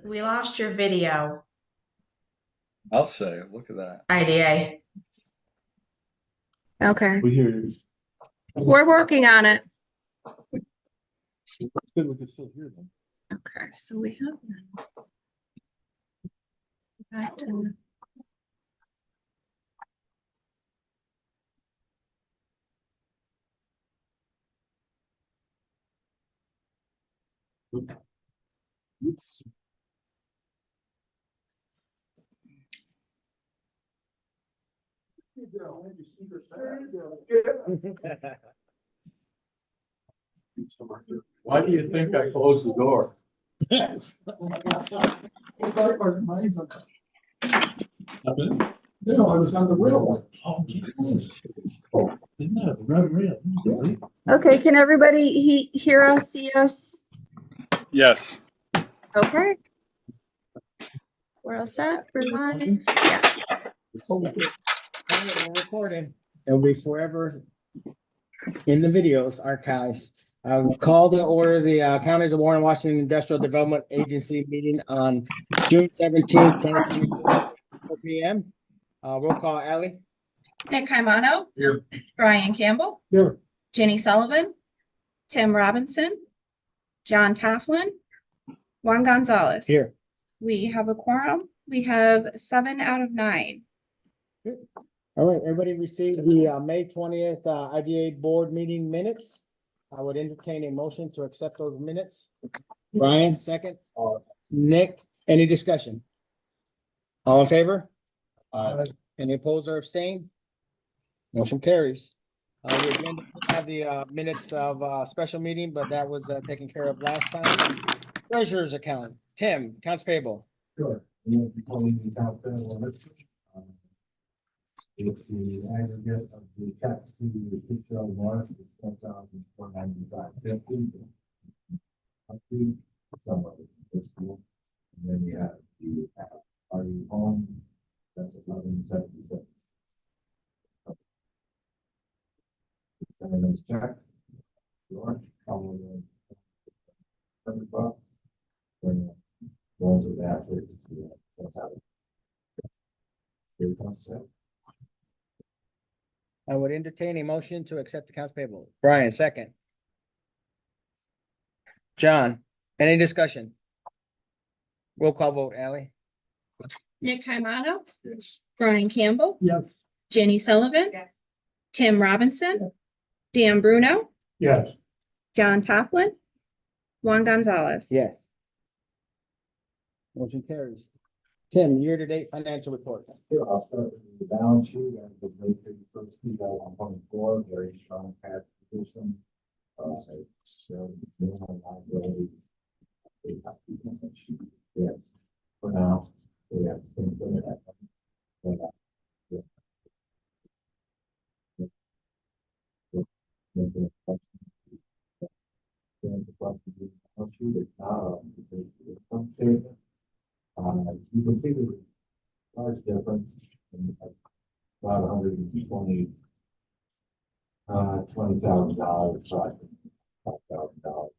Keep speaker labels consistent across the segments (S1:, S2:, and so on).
S1: We lost your video,
S2: I'll say, look at that.
S1: IDA.
S3: Okay,
S4: We hear you.
S3: we're working on it.
S4: Good, we can still hear them.
S3: Okay, so we have. Back to. Oops.
S4: Why do you think I closed the door? No, I was on the rail. Oh, isn't that a red rail?
S3: Okay, can everybody hear us, see us?
S2: Yes.
S3: Okay. We're all set for live? Yeah.
S5: We're recording. It'll be forever in the videos archives. I will call to order the Counties of Warren, Washington Industrial Development Agency meeting on June 17th, 2024, 4 p.m. Roll call, Ally.
S1: Nick Caimano.
S4: Here.
S1: Brian Campbell.
S4: Here.
S1: Jenny Sullivan. Tim Robinson. John Taflin. Juan Gonzalez.
S5: Here.
S1: We have a quorum. We have 7 out of 9.
S5: All right, everybody received the May 20th IDA board meeting minutes. I would entertain a motion to accept those minutes. Brian, second. Nick, any discussion? All in favor? Any opposed or abstain? Motion carries. The agenda does have the minutes of special meeting, but that was taken care of last time. Treasurer's account, Tim, accounts payable.
S4: Sure. It's the aggregate of the checks to the official warrant, $10,495.50. Some of it is school. And then you have the party home, that's 1177. Sending those checks. Sure. Probably $100. Then ones with asterisks, that's how it. Here comes that.
S5: I would entertain a motion to accept accounts payable. Brian, second. John, any discussion? Roll call vote, Ally.
S1: Nick Caimano.
S4: Yes.
S1: Brian Campbell.
S4: Yes.
S1: Jenny Sullivan.
S3: Yes.
S1: Tim Robinson. Dan Bruno.
S4: Yes.
S1: John Taflin. Juan Gonzalez.
S5: Yes. Motion carries. Tim, year-to-date financial report.
S4: Here, I'll start with the balance sheet and the May 31st, 2024, very strong cash position. So, liabilities. Yes, for now, we have to think of that. You can see the large difference in about $120,000, $5,000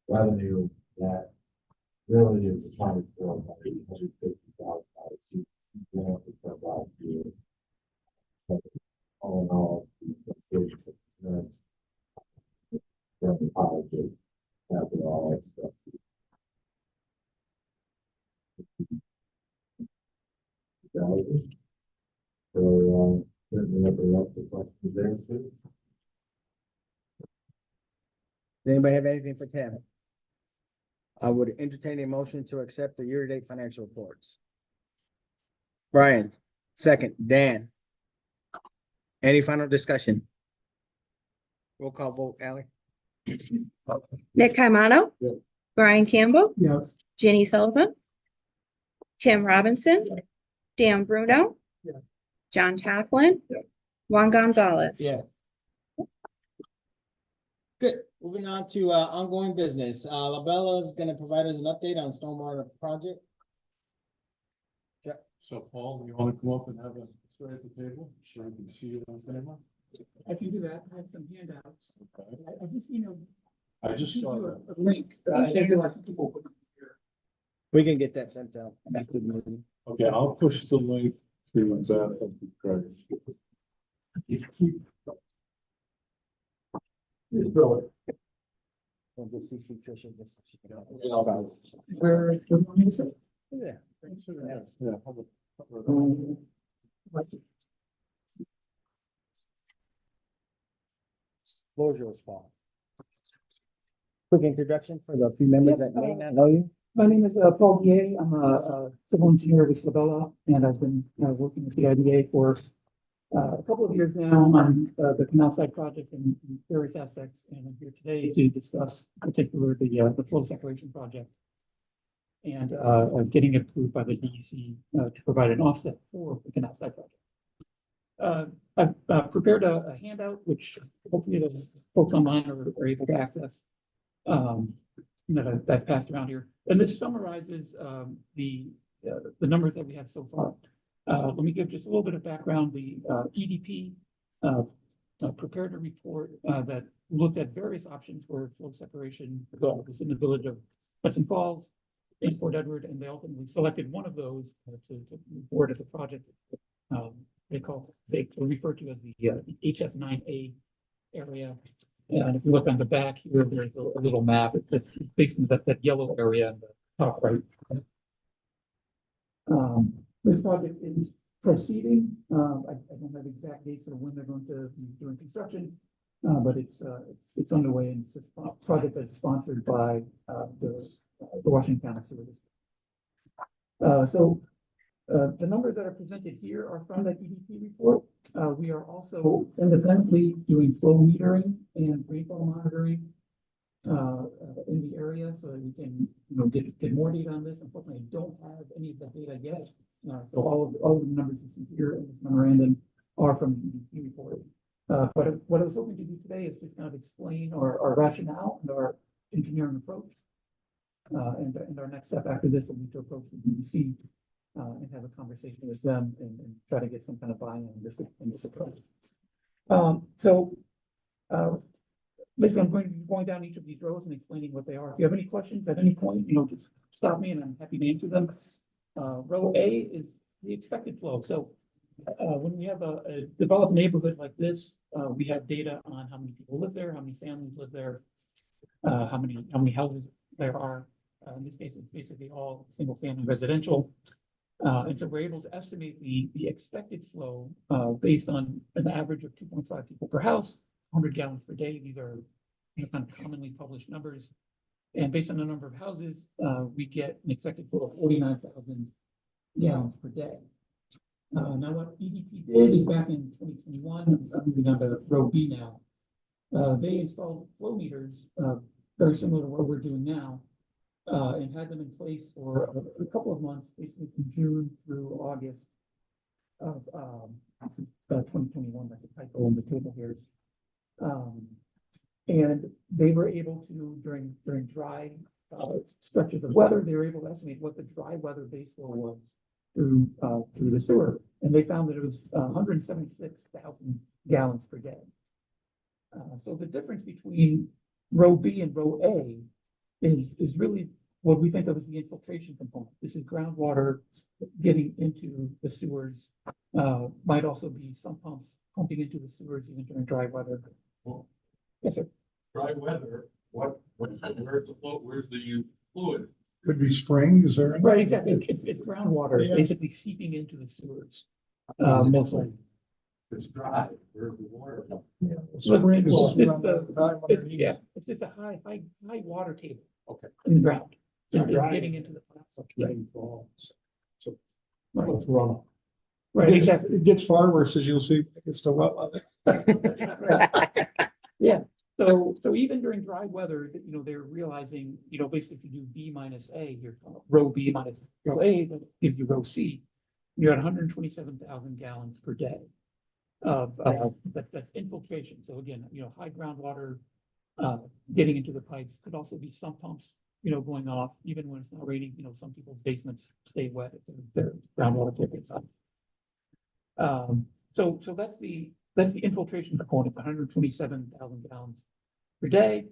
S4: revenue that really is accounted for by $850,000. Last year. But all in all, the savings of insurance very positive after all that stuff. So, certainly open up the questions there, Steve.
S5: Does anybody have anything for Tim? I would entertain a motion to accept the year-to-date financial reports. Brian, second. Dan. Any final discussion? Roll call vote, Ally.
S1: Nick Caimano.
S4: Yes.
S1: Brian Campbell.
S4: Yes.
S1: Jenny Sullivan. Tim Robinson. Dan Bruno.
S4: Yes.
S1: John Taflin.
S4: Yes.
S1: Juan Gonzalez.
S5: Yes. Good. Moving on to ongoing business. Labella is going to provide us an update on stormwater project.
S4: So Paul, do you want to come up and have a story at the table? Sure, I can see you on camera.
S6: I can do that. I have some handouts.
S4: Okay.
S6: I just,
S4: I just
S6: give
S4: saw
S6: you
S4: that.
S6: a link. I think there are some people.
S5: We can get that sent out after the meeting.
S7: Okay, I'll push the link to that. That'd be great.
S5: We'll just CC Tricia just so she can.
S6: Where, is it?
S5: Yeah.
S7: Yeah.
S5: Floor's yours, Paul. Quick introduction for the few members that may not know you.
S6: My name is Paul Guillet. I'm a civil engineer with Labella, and I've been working with the IDA for a couple of years now on the canal side project in various aspects. And I'm here today to discuss particularly the flow separation project and getting it approved by the DEC to provide an offset for the canal side project. I've prepared a handout, which hopefully the folks online are able to access. That I've passed around here, and this summarizes the numbers that we have so far. Let me give just a little bit of background. The EDP prepared a report that looked at various options for flow separation in the village of Hudson Falls in Port Edward, and they ultimately selected one of those to move forward as a project. They refer to as the HS9A area. And if you look on the back here, there's a little map. It's facing that yellow area in the top right. This project is proceeding. I don't have exact dates for when they're going to be doing construction, but it's underway, and it's a project that's sponsored by the Washington County Sewer District. The numbers that are presented here are from that EDP report. We are also independently doing flow metering and rainfall monitoring in the area, so that we can, get more data on this. Unfortunately, I don't have any of that data yet. So all of the numbers you see here in this memorandum are from the EDP report. But what I was hoping to do today is just kind of explain our rationale and our engineering approach. And our next step after this will be to approach the DEC. And have a conversation with them and try to get some kind of buy-in in this approach. Basically, I'm going to be going down each of these rows and explaining what they are. If you have any questions at any point, just stop me and I'm happy to answer them. Row A is the expected flow. So when we have a developed neighborhood like this, we have data on how many people live there, how many families live there, how many houses there are. In this case, it's basically all single-family residential. And so we're able to estimate the expected flow based on an average of 2.5 people per house, 100 gallons per day. These are kind of commonly published numbers. And based on the number of houses, we get an expected flow of 49,000 gallons per day. Now, what EDP did is back in 2021, I'm moving on to row B now. They installed flow meters very similar to what we're doing now. And had them in place for a couple of months, basically from June through August of 2021. That's a typo on the table here. And they were able to, during dry stretches of weather, they were able to estimate what the dry weather base flow was through the sewer. And they found that it was 176,000 gallons per day. So the difference between row B and row A is really what we think of as the infiltration component. This is groundwater getting into the sewers. Might also be some pumps pumping into the sewers even during dry weather.
S7: Well,
S6: Yes, sir.
S7: dry weather, where's the flow, where's the fluid?
S8: Could be springs or.
S6: Right, exactly. It's groundwater
S8: Yeah.
S6: basically seeping into the sewers. Mostly.
S7: It's dry, where's the water?
S6: So we're in-
S8: Well,
S6: it's
S8: around
S6: the-
S8: the time
S6: It's,
S8: underneath.
S6: yeah, it's just a high water table.
S7: Okay.
S6: In the ground.
S8: Yeah,
S6: It's
S8: dry.
S6: getting into the.
S8: Rainfall. So
S6: Right,
S8: it's runoff.
S6: right, exactly.
S8: It gets far worse as you'll see, it gets to wet weather.
S6: Yeah, so even during dry weather, they're realizing, basically if you do B minus A, you're row B minus row A, that gives you row C. You're at 127,000 gallons per day of, that's infiltration. So again, high groundwater, getting into the pipes. Could also be sump pumps, going off even when it's not raining. Some people's basements stay wet if their groundwater tank gets up. So that's the infiltration component, 127,000 gallons per day.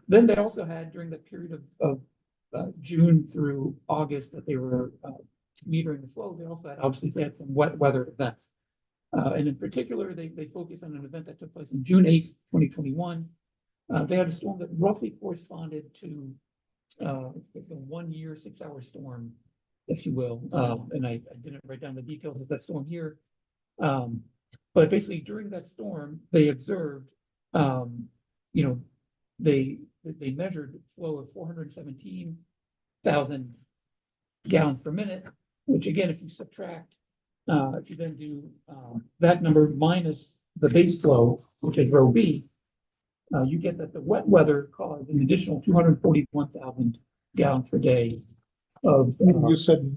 S6: Then they also had, during the period of June through August that they were metering the flow. They also had, obviously, they had some wet weather events. And in particular, they focused on an event that took place on June 8th, 2021. They had a storm that roughly corresponded to the 1 year, 6-hour storm, if you will. And I didn't write down the details of that storm here. But basically during that storm, they observed, they measured flow of 417,000 gallons per minute, which again, if you subtract, if you then do that number minus the base flow, which is rho B, you get that the wet weather caused an additional 241,000 gallons per day of.
S8: You said,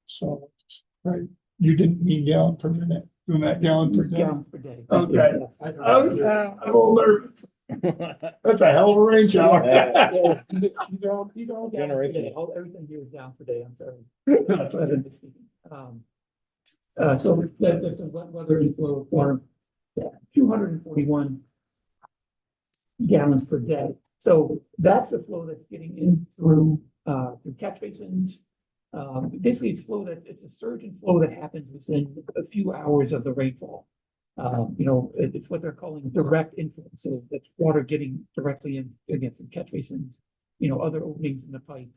S8: so, right, you didn't mean gallon per minute, you meant gallon per day.
S6: Gallons per day.
S8: Okay.
S6: Yes.
S8: I'm a little nervous. That's a hell of a range hour.
S6: Yeah, these are all gallons per day.
S5: Generation.
S6: Everything here is gallons per day, I'm sorry. That's what I'm speaking. So that's a wet weather inflow for 241 gallons per day. So that's the flow that's getting in through catch basins. Basically, it's a surge in flow that happens within a few hours of the rainfall. It's what they're calling direct influence. So that's water getting directly in against some catch basins, other openings in the pipe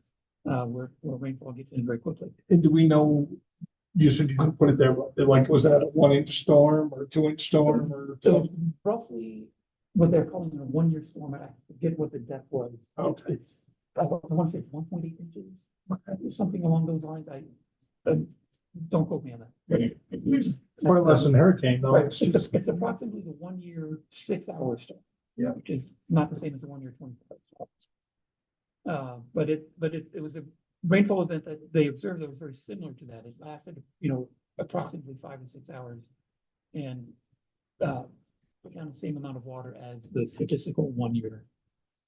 S6: where rainfall gets in very quickly.
S8: And do we know, you said you didn't put it there, but like, was that a 1-inch storm or a 2-inch storm or
S6: So
S8: something?
S6: roughly what they're calling a 1 year storm, I forget what the depth was.
S8: Okay.
S6: I want to say it's 1.8 inches, something along those lines. Don't quote me on that.
S8: Far less than hurricane though.
S6: Right,
S8: It's
S6: it's,
S8: just,
S6: it's approximately the 1 year, 6-hour storm.
S8: Yeah.
S6: Which is not the same as the 1 year, 24 hours. But it was a rainfall event that they observed that was very similar to that. It lasted, approximately 5 to 6 hours. And put down the same amount of water as the statistical 1 year,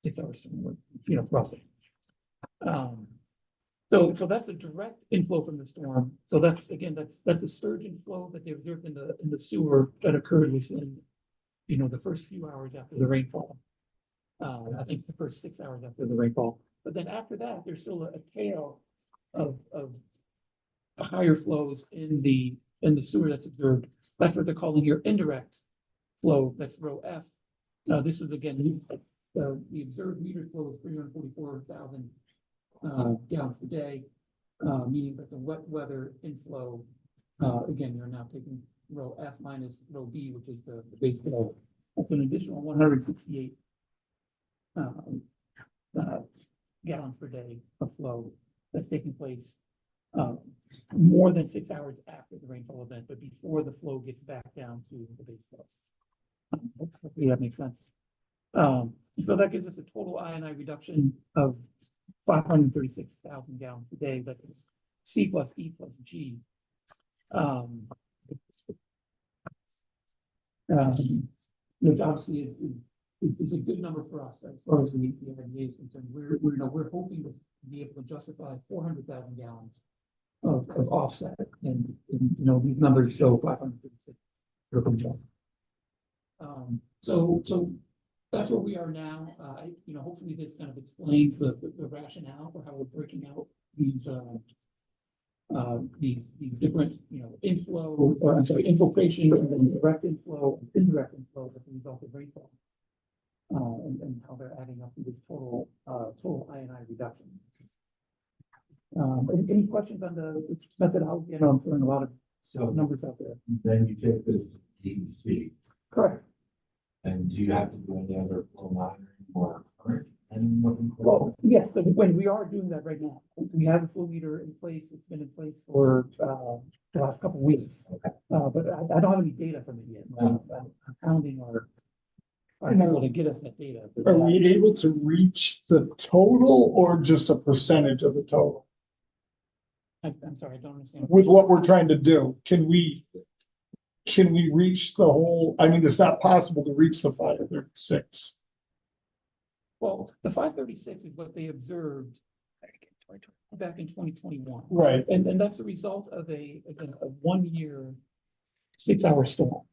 S6: 6-hour storm, roughly. So that's a direct inflow from the storm. So that's a surge in flow that they observed in the sewer that occurred within, the first few hours after the rainfall. I think the first 6 hours after the rainfall. But then after that, there's still a tail of higher flows in the sewer that's observed. That's what they're calling here indirect flow. That's rho F. This is again the observed meter flow is 344,000 gallons per day, meaning that the wet weather inflow, again, you're now taking rho F minus rho B, which is the base flow. That's an additional 168 gallons per day of flow that's taking place more than 6 hours after the rainfall event, but before the flow gets back down to the base flow. Hopefully that makes sense. So that gives us a total I&I reduction of 536,000 gallons a day. That is C plus E plus G. Which obviously is a good number for us as far as the IDA is concerned. We're hoping to be able to justify 400,000 gallons of offset, and these numbers show 536. So that's where we are now. Hopefully this kind of explains the rationale for how we're breaking out these different, infiltration and then direct inflow, indirect inflow as a result of rainfall. And how they're adding up to this total I&I reduction. Any questions on the methodology? I know I'm throwing a lot of numbers out there.
S4: Then you take this to DEC,
S6: Correct.
S4: and do you have to do any other flow monitoring or current?
S6: Well, yes, so when we are doing that right now, we have a flow meter in place. It's been in place for the last couple of weeks. But I don't have any data from it yet. I'm pounding our people to get us that data.
S8: are we able to reach the total or just a percentage of the total?
S6: I'm sorry, I don't understand.
S8: With what we're trying to do, can we reach the whole, I mean, it's not possible to reach the 536.
S6: Well, the 536 is what they observed back in 2021.
S8: Right.
S6: And that's the result of a 1 year, 6-hour storm,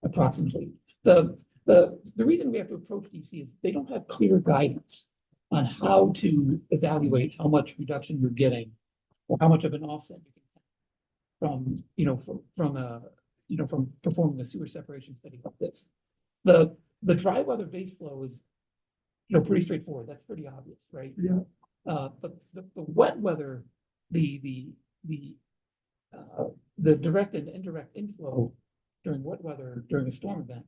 S6: approximately. The reason we have to approach DC is they don't have clear guidance on how to evaluate how much reduction you're getting or how much of an offset you can have from, from performing a sewer separation study like this. The dry weather base flow is, pretty straightforward. That's pretty obvious, right?
S8: Yeah.
S6: But the wet weather, the direct and indirect inflow during wet weather, during a storm event,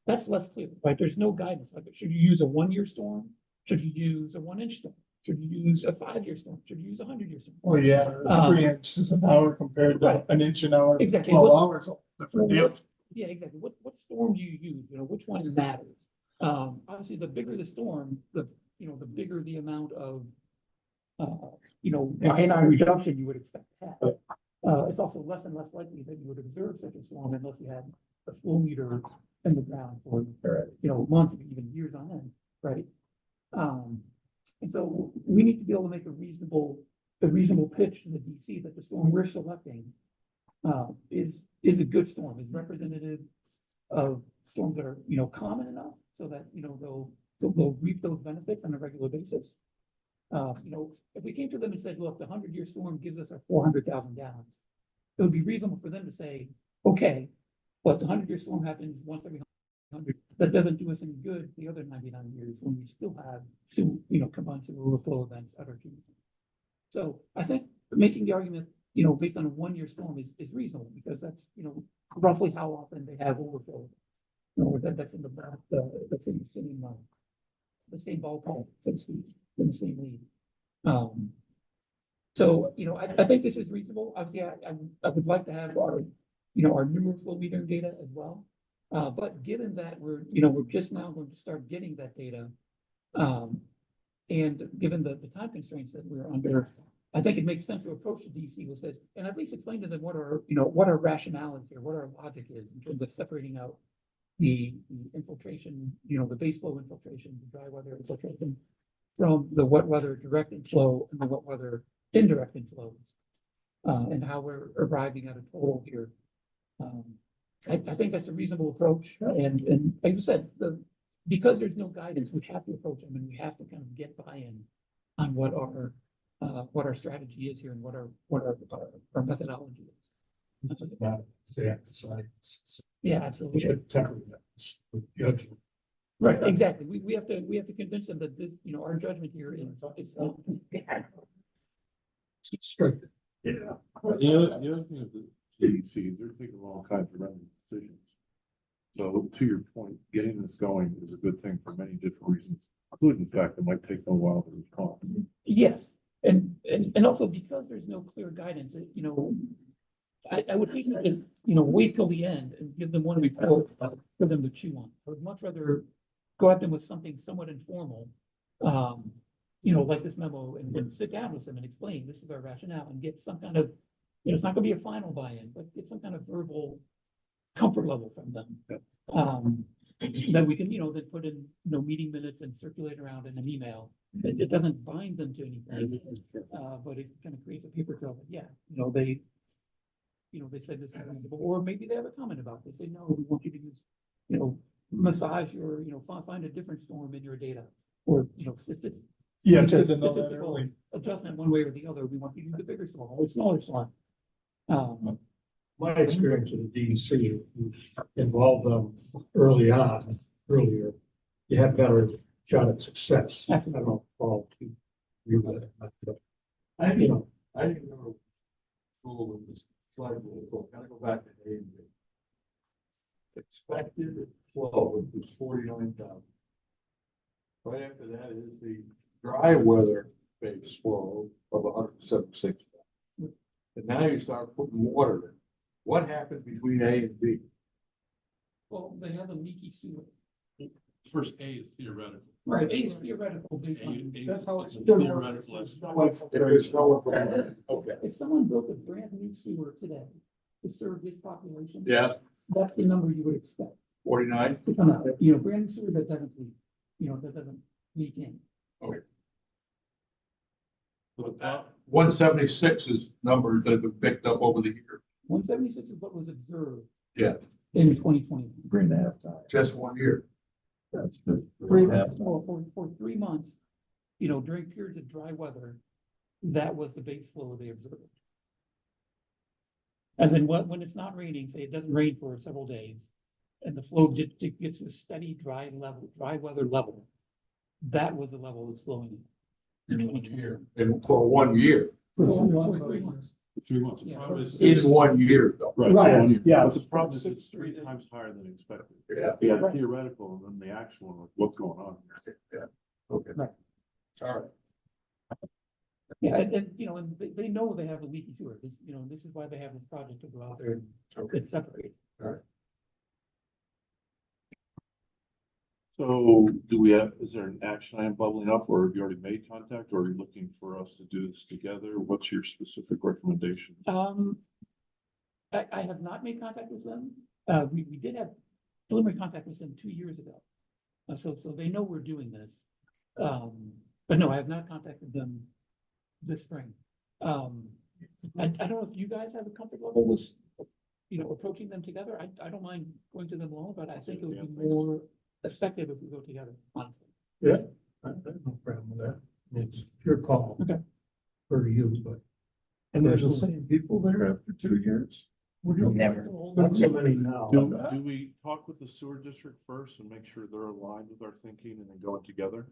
S6: that's less clear, right? There's no guidance. Like, should you use a 1-year storm? Should you use a 1-inch storm? Should you use a 5-year storm? Should you use a 100-year storm?
S8: Oh, yeah, 3 inches an hour compared to
S6: Right.
S8: an inch an hour.
S6: Exactly.
S8: 12
S6: What-
S8: hours. Different deal.
S6: Yeah, exactly. What storm do you use? Which one matters? Obviously, the bigger the storm, the bigger the amount of, ion reduction you would expect to have. It's also less and less likely that you would observe such a storm unless you had a flow meter in the ground for, months, even years on end, right? And so we need to be able to make a reasonable pitch to the DC that the storm we're selecting is a good storm, is representative of storms that are, common enough so that, they'll reap those benefits on a regular basis. If we came to them and said, look, the 100-year storm gives us our 400,000 gallons, it would be reasonable for them to say, okay, but the 100-year storm happens once every 100. That doesn't do us any good the other 99 years when we still have combined sewer overflow events at our treatment plant. So I think making the argument, based on a 1-year storm is reasonable because that's, roughly how often they have overflow. That's in that's in the same ballpark, so to speak, in the same league. So, I think this is reasonable. Obviously, I would like to have our numerous flow metering data as well. But given that we're just now going to start getting that data, and given the time constraints that we're under, I think it makes sense to approach the DC with this and at least explain to them what our rationale is here, what our logic is in terms of separating out the infiltration, the base flow infiltration, the dry weather infiltration from the wet weather direct inflow and the wet weather indirect inflows, and how we're arriving at a total here. I think that's a reasonable approach. And like I said, because there's no guidance, we have to approach them and we have to kind of get buy-in on what our strategy is here and what our methodology is. Yeah, absolutely. Right, exactly. We have to convince them that this, our judgment here is
S7: Straight.
S4: Yeah.
S7: The other thing is the DEC, they're taking all kinds of random decisions. So to your point, getting this going is a good thing for many different reasons, including the fact it might take a while to respond.
S6: Yes, and also because there's no clear guidance, I would hate to just, wait till the end and give them one report for them to chew on. I would much rather go at them with something somewhat informal, like this memo, and sit down with them and explain, this is our rationale, and get some kind of, it's not gonna be a final buy-in, but get some kind of verbal comfort level from them. That we can, then put in, meeting minutes and circulate around in an email. It doesn't bind them to anything, but it kind of creates a paper trail that, they said this is reasonable, or maybe they have a comment about this. They say, no, we want you to use, massage your, find a different storm in your data, or,
S8: Yeah,
S6: Because
S8: to know that
S6: statistical
S8: early.
S6: adjustment one way or the other. We want you to use the bigger storm or the smaller storm.
S9: My experience with the DEC involved them earlier, you have better shot at success. I don't know, Paul, to you, but
S7: I didn't know school with this slide rule. Gotta go back to A and B. Expected flow was 49,000. Right after that is the dry weather based flow of 176. And now you start putting water in. What happens between A and B?
S6: Well, they have a leaky sewer.
S7: First, A is theoretical.
S6: Right, A is theoretical based on.
S8: That's how it's.
S7: Theoretical.
S9: Okay.
S6: If someone built a brand new sewer today to serve this population.
S7: Yeah,
S6: That's the number you would expect
S7: 49.
S6: to come out, brand new sewer that doesn't leak, that doesn't leak in.
S7: But that 176 is numbers that have been picked up over the year.
S6: 176 is what was observed.
S7: Yeah.
S6: In 2020.
S9: 3.5 times.
S7: Just 1 year.
S9: That's 3.5.
S6: For 3 months, you know, during periods of dry weather, that was the base flow they observed. And then when it's not raining, say it doesn't rain for several days, and the flow gets to a steady dry weather level, that was the level of slowing.
S7: In 1 year, and for 1 year,
S6: For 3 months.
S10: 3 months. The
S6: Yeah.
S10: problem is-
S7: in 1 year though.
S10: Right,
S8: Right,
S10: 1 year.
S8: yeah.
S10: But the problem is it's 3 times higher than expected.
S7: Yeah.
S10: We had theoretical and then the actual, like, what's going on here?
S7: Yeah, okay.
S6: Right.
S7: All right.
S6: Yeah, and, you know, and they know they have a leaky sewer. This, you know, this is why they have this project to go out there and separate.
S10: So do we have, is there an action item bubbling up or have you already made contact or are you looking for us to do this together? What's your specific recommendation?
S6: I have not made contact with them. We did have preliminary contact with them 2 years ago. So they know we're doing this. But no, I have not contacted them this spring. I don't know if you guys have a comfort level with, you know, approaching them together. I don't mind going to them alone, but I think it would be more effective if we go together, honestly.
S9: Yeah, I have no problem with that. It's your call.
S6: Okay.
S9: For you, but.
S8: And there's the same people there after 2 years?
S5: Never.
S9: Not so many now.
S10: Do we talk with the sewer district first and make sure they're aligned with our thinking and then going together?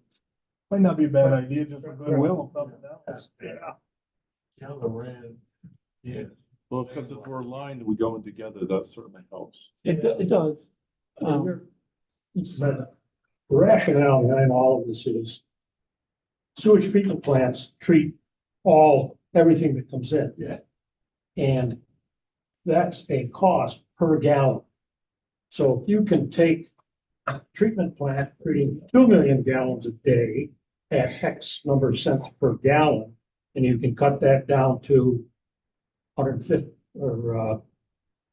S8: Might not be a bad idea, just for goodwill, if nothing else. Yeah.
S7: Yeah, Loran, yeah.
S10: Well, because if we're aligned, we going together, that certainly helps.
S6: It does.
S9: The rationale behind all of this is sewage treatment plants treat everything that comes in.
S7: Yeah.
S9: And that's a cost per gallon. So if you can take a treatment plant treating 2 million gallons a day at X number of cents per gallon, and you can cut that down to 150 or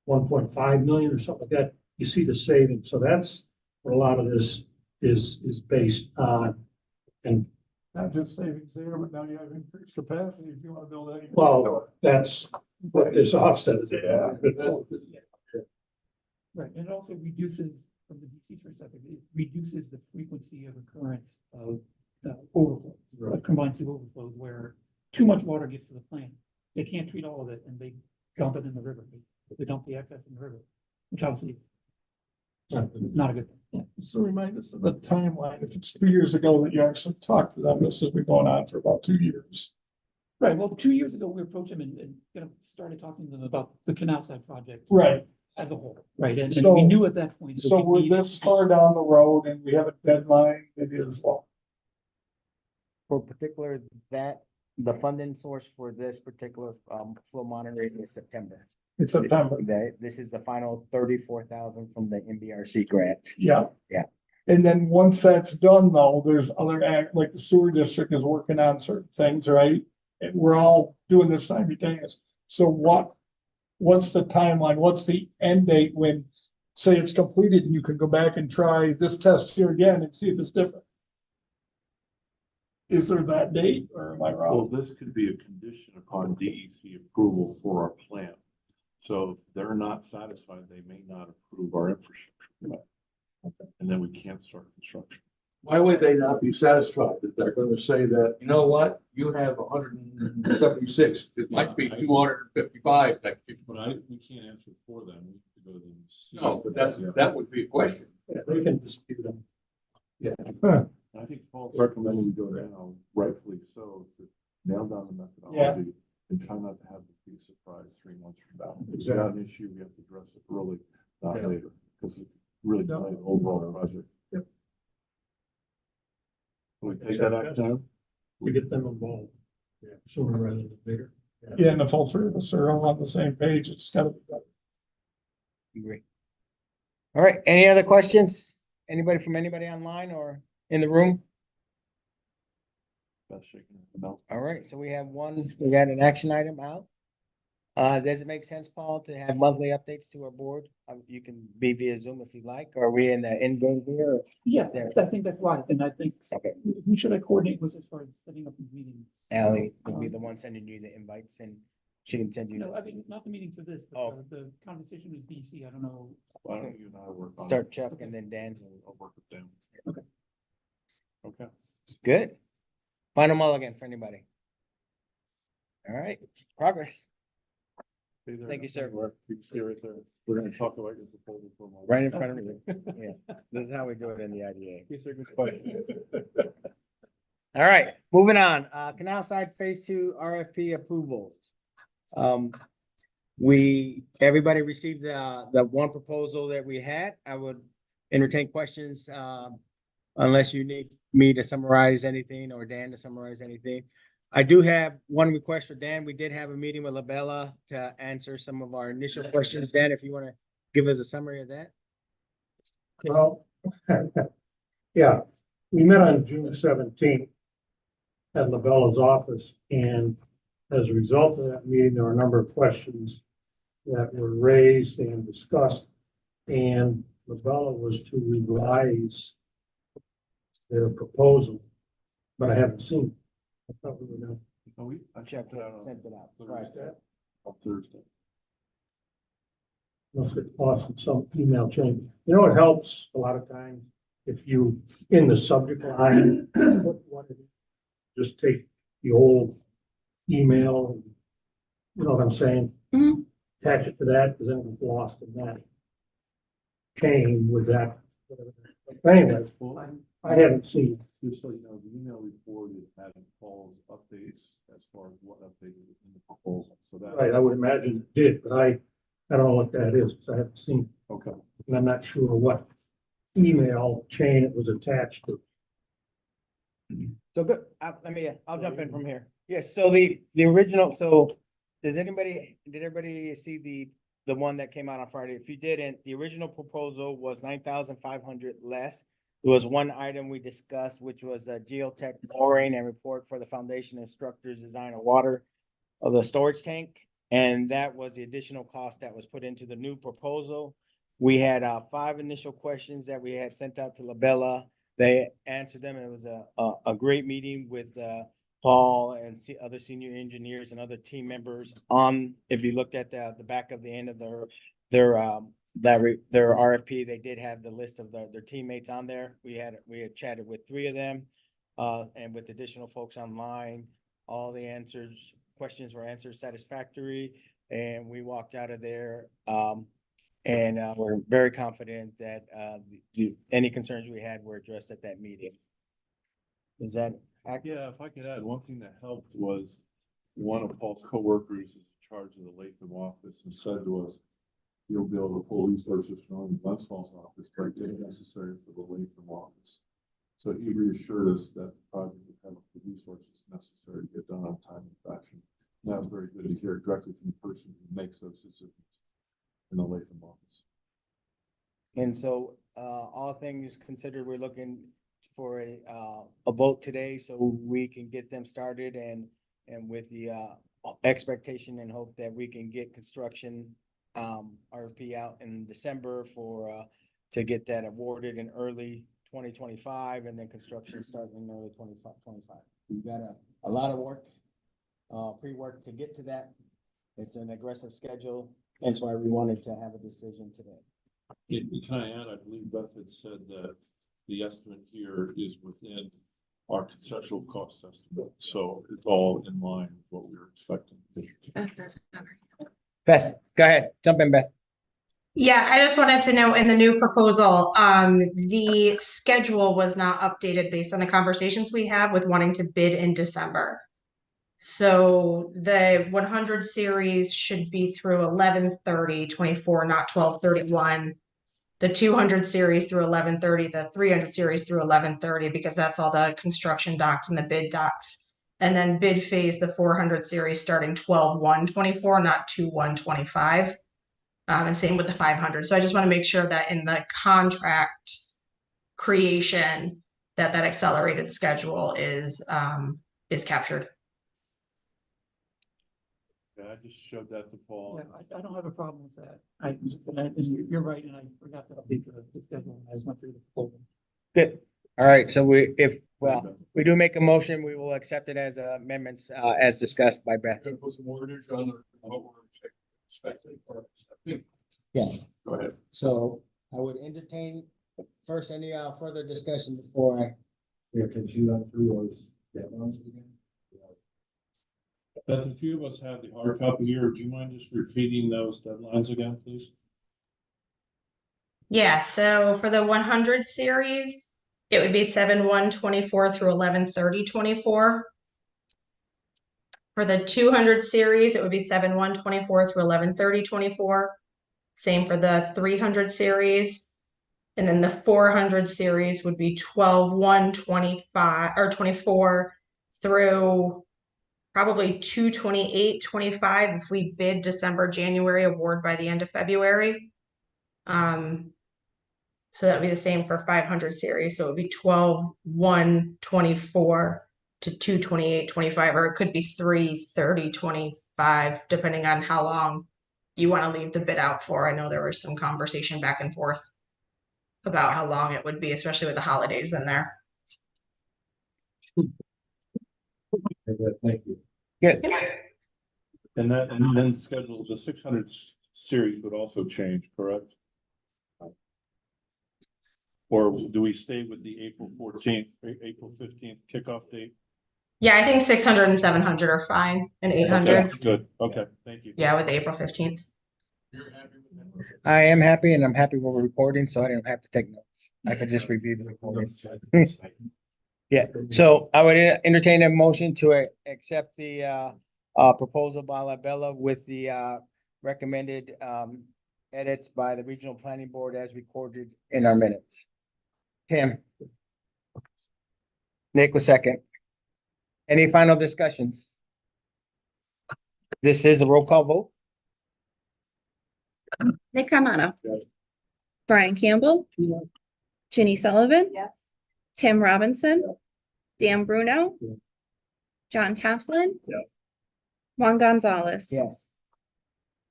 S9: 1.5 million or something like that, you see the savings. So that's what a lot of this is based on. And
S8: Not just savings there, but now you have increased capacity if you want to build any.
S9: well, that's what this offset is.
S8: Yeah.
S6: Right, and it also reduces, from the DC's perspective, it reduces the frequency of occurrence of overflows, like combined sewer overflows, where too much water gets to the plant. They can't treat all of it and they dump it in the river. They dump the excess in the river, which obviously is not a good thing. Yeah.
S8: So remind us of the timeline. If it's 2 years ago that you actually talked to them, this has been going on for about 2 years.
S6: Right, well, 2 years ago, we approached them and you know, started talking to them about the canal side project.
S8: Right.
S6: As a whole, right, and
S8: So-
S6: we knew at that point. that
S8: So
S6: we
S8: we're
S6: needed-
S8: this far down the road and we have a deadline that is what?
S5: For particular, that, the funding source for this particular, flow monitoring is September.
S8: It's September.
S5: This is the final 34,000 from the MBRC grant.
S8: Yeah.
S5: Yeah.
S8: And then once that's done though, there's other like the sewer district is working on certain things, right? And we're all doing this simultaneous. So what's the timeline? What's the end date when, say it's completed and you can go back and try this test here again and see if it's different? Is there that date or am I
S10: Well,
S8: wrong?
S10: this could be a condition upon DEC approval for our plan. So if they're not satisfied, they may not approve our infrastructure plan. And then we can't start construction.
S7: Why would they not be satisfied that they're gonna say that, you know what, you have 176, it might be 255, that,
S10: But we can't answer for them. We have to go to them. and see.
S7: no, but
S10: Yeah.
S7: that would be a question.
S9: Yeah, they can dispute them.
S10: I think Paul's recommending we go down, rightfully so, to nail down the methodology and try not to have this be a surprise 3 months from now. If we got an issue, we have to address it early, not
S7: Yeah.
S10: later, because it really delay the overall project.
S9: Yep.
S10: Can we take that action?
S9: We get them involved. Yeah, sooner rather than later.
S8: Yeah, and if all three of us are all on the same page, it's gotta be better.
S5: Agree. All right, any other questions? Anybody from anybody online or in the room?
S10: Best shaking of the mouth.
S5: All right, so we got an action item out. Does it make sense, Paul, to have monthly updates to our board? You can be via Zoom if you like, or are we in the end game here?
S6: Yeah,
S5: There.
S6: I think that's right, and I think,
S5: Okay.
S6: who should I coordinate with as far as setting up these meetings?
S5: Ally would be the one sending you the invites and she can send you.
S6: No, I mean, not the meeting for this,
S5: Oh.
S6: but the conversation with DC, I don't know.
S10: Why don't you and I work on it?
S5: Start Chuck and then Dan.
S10: I'll work with them.
S6: Okay.
S10: Okay.
S5: Good. Final mulligan for anybody. All right, progress.
S10: Stay there.
S5: Thank you, sir.
S10: You can see right there. We're gonna talk about your proposal for a moment.
S5: Right in front of me. Yeah, this is how we do it in the IDA.
S10: In case there was questions.
S5: All right, moving on. Canal Side Phase 2 RFP approvals. Everybody received the one proposal that we had. I would entertain questions, unless you need me to summarize anything or Dan to summarize anything. I do have one request for Dan. We did have a meeting with Labella to answer some of our initial questions. Dan, if you want to give us a summary of that.
S9: Well, yeah, we met on June 17th at Labella's office, and as a result of that meeting, there were a number of questions that were raised and discussed, and Labella was to revise their proposal, but I haven't seen it. I thought we were done.
S10: I checked it out
S5: Sent it out.
S10: Thursday. On Thursday.
S9: Must get lost in some email chain. You know, it helps a lot of times if you, in the subject line, put what it is. Just take the old email and, you know what I'm saying?
S1: Mhm.
S9: Attach it to that, because then it gets lost in that chain with that. But anyways, I haven't seen it.
S10: Just so you know, the email we forwarded had Paul's updates as far as what updated in the proposal, so that.
S9: Right, I would imagine it did, but I don't know what that is, because I haven't seen it.
S10: Okay.
S9: And I'm not sure what email chain it was attached to.
S5: So good, I'll jump in from here. Yes, so the original, did everybody see the one that came out on Friday? If you didn't, the original proposal was 9,500 less. There was one item we discussed, which was a geotech boring and report for the foundation instructors design of water of the storage tank. And that was the additional cost that was put into the new proposal. We had 5 initial questions that we had sent out to Labella. They answered them. It was a great meeting with Paul and other senior engineers and other team members on, if you looked at the back of the end of their RFP, they did have the list of their teammates on there. We had chatted with 3 of them, and with additional folks online. All the questions were answered satisfactory, and we walked out of there. And we're very confident that any concerns we had were addressed at that meeting. Is that accurate?
S10: Yeah, if I could add, one thing that helped was one of Paul's coworkers is in charge of the Latham office and said to us, you'll be able to pull resources from Westfall's office, but if necessary for the Latham office. So he reassured us that the project would have the resources necessary to get done on time and fashion. And that was very good to hear directly from the person who makes those decisions in the Latham office.
S5: And so, all things considered, we're looking for a vote today so we can get them started and with the expectation and hope that we can get construction RFP out in December to get that awarded in early 2025 and then construction starting in early 2025. We've got a lot of work, pre-work to get to that. It's an aggressive schedule. That's why we wanted to have a decision today.
S10: Can I add, I believe Beth had said that the estimate here is within our conceptual cost estimate. So it's all in line with what we were expecting.
S5: Beth, go ahead. Jump in, Beth.
S11: Yeah, I just wanted to know in the new proposal, the schedule was not updated based on the conversations we have with wanting to bid in December. So the 100 series should be through 11/30/24, not 12/31. The 200 series through 11/30, the 300 series through 11/30, because that's all the construction docs and the bid docs. And then bid phase, the 400 series starting 12/1/24, not 2/1/25. And same with the 500. So I just want to make sure that in the contract creation, that accelerated schedule is captured.
S10: Yeah, I just showed that to Paul.
S6: Yeah, I don't have a problem with that. And you're right, and I forgot to update the schedule as much through the proposal.
S5: Good. All right. So we do make a motion, we will accept it as amendments as discussed by Beth.
S7: Gonna put some wordage on what we're expecting.
S5: Yes.
S10: Go ahead.
S5: So I would entertain first any further discussion before I.
S4: Yeah, because you went through those Deadlines again?
S10: Beth, a few of us have the hard copy here. Do you mind just repeating those deadlines again, please?
S11: Yeah, so for the 100 series, it would be 7/1/24 through 11/30/24. For the 200 series, it would be 7/1/24 through 11/30/24. Same for the 300 series. And then the 400 series would be 12/1/25 or 24 through probably 2/28/25 if we bid December, January, award by the end of February. So that would be the same for 500 series. So it would be 12/1/24 to 2/28/25, or it could be 3/30/25, depending on how long you want to leave the bid out for. I know there was some conversation back and forth about how long it would be, especially with the holidays in there.
S4: Thank you.
S5: Good.
S10: And then schedule, the 600 series would also change, correct? Or do we stay with the April 14th, April 15th kickoff date?
S11: Yeah, I think 600 and 700 are fine, and 800.
S10: Okay, good, okay, thank you.
S11: Yeah, with April 15th.
S7: You're happy with that?
S5: I am happy and I'm happy with the recording, so I didn't have to take notes. I could just review the recording. Yeah, so I would entertain a motion to accept the proposal by La Bella with the recommended edits by the Regional Planning Board as recorded in our minutes. Tim. Nick was second. Any final discussions? This is a roll call vote.
S1: Nick Carmona.
S7: Yes.
S1: Brian Campbell. Ginny Sullivan.
S3: Yes.
S1: Tim Robinson. Dan Bruno.
S7: Yes.
S1: John Taflin.
S7: Yes.
S1: Juan Gonzalez.
S5: Yes.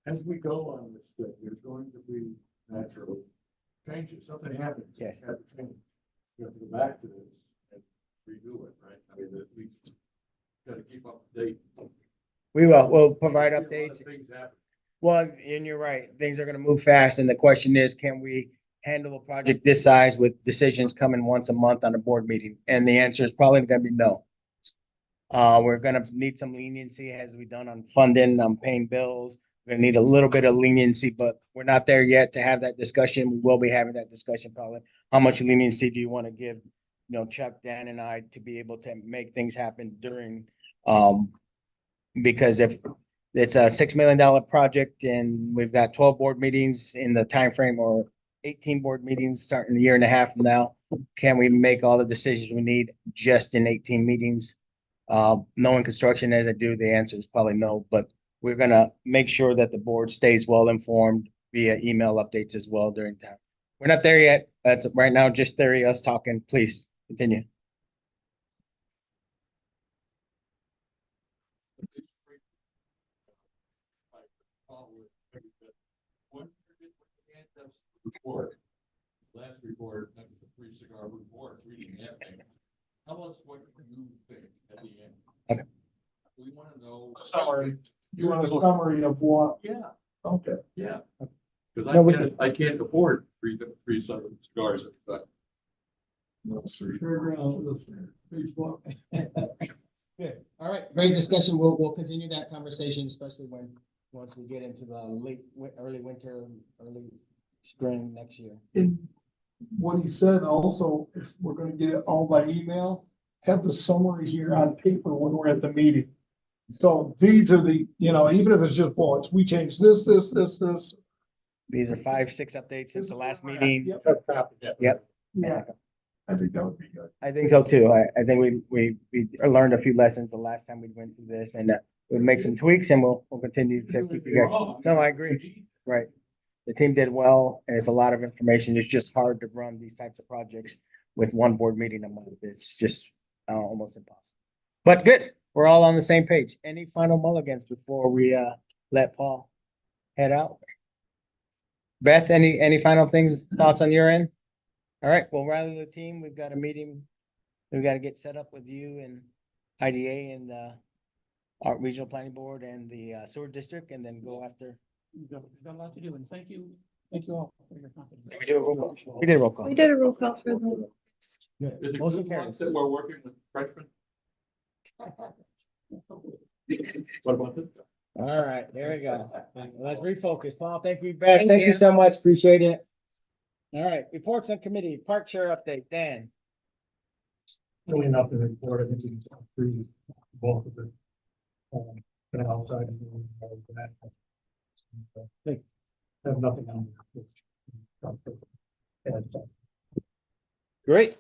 S7: As we go on this thing, there's going to be natural changes, something happens.
S5: Yes.
S7: You have to change. You have to go back to this and redo it, right? I mean, at least gotta keep up to date.
S5: We will, we'll provide
S7: See a lot of
S5: updates.
S7: Things happen.
S5: Well, and you're right, things are gonna move fast, and the question is, can we handle a project this size with decisions coming once a month on a board meeting? And the answer is probably gonna be no. We're gonna need some leniency as we've done on funding, on paying bills. We're gonna need a little bit of leniency, but we're not there yet to have that discussion. We will be having that discussion probably. How much leniency do you want to give, Chuck, Dan and I to be able to make things happen during, because if it's a $6 million project and we've got 12 board meetings in the time frame, or 18 board meetings starting a year and a half from now, can we make all the decisions we need just in 18 meetings? Knowing construction as I do, the answer is probably no, but we're gonna make sure that the board stays well informed via email updates as well during time. We're not there yet. That's right now, just theory, us talking. Please continue.
S7: Report. Last report, that was the 3-cigar report, reading that thing. Tell us what you think at the end.
S5: Okay.
S7: We want to know.
S8: Summary. You want a summary of what?
S7: Yeah,
S8: Okay.
S7: yeah. Because
S5: No, we-
S7: I can't afford three cigars at a time.
S8: No, sir. Facebook.
S5: Good. All right, great discussion. We'll continue that conversation, especially once we get into the early winter, early spring next year.
S8: And what he said also, if we're gonna get it all by email, have the summary here on paper when we're at the meeting. So these are the, even if it's just bullets, we changed this.
S5: These are 5-6 updates since the last meeting.
S8: Yep.
S5: Yep.
S8: Yeah, I think that would be good.
S5: I think so too. I think we learned a few lessons the last time we went through this, and we'll make some tweaks and we'll continue to keep you guys. No, I agree. Right. The team did well, and it's a lot of information. It's just hard to run these types of projects with one board meeting a month. It's just almost impossible. But good. We're all on the same page. Any final mulligans before we let Paul head out? Beth, any final thoughts on your end? All right, we'll rally the team. We've got a meeting. We've got to get set up with you and IDA and our regional planning board and the sewer district, and then go after.
S6: We've got a lot to do, and thank you all for your confidence.
S5: We did a roll call. We did a roll call.
S1: We did a roll call for the.
S7: Is it
S5: Motion
S7: good
S5: carries.
S7: that we're working with Frenchman?
S10: What about this?
S5: All right, there we go. Let's refocus. Paul, thank you, Beth.
S1: Thank
S5: Thank you
S1: you.
S5: so much. Appreciate it. All right, reports on committee, park chair update, Dan.
S9: Really nothing to report. I think we can talk through both of the canal side and the national. Have nothing on there.
S5: Great.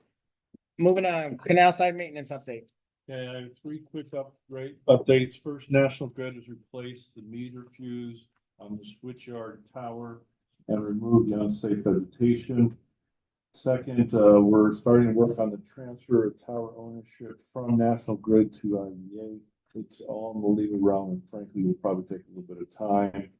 S5: Moving on, canal side maintenance update.
S10: Okay, I have three quick updates. First, National Grid has replaced the meter fuse on the switchyard tower and removed the unsafe vegetation. Second, we're starting to work on the transfer of tower ownership from National Grid to IEA. It's all in the legal realm and frankly will probably take a little bit of time.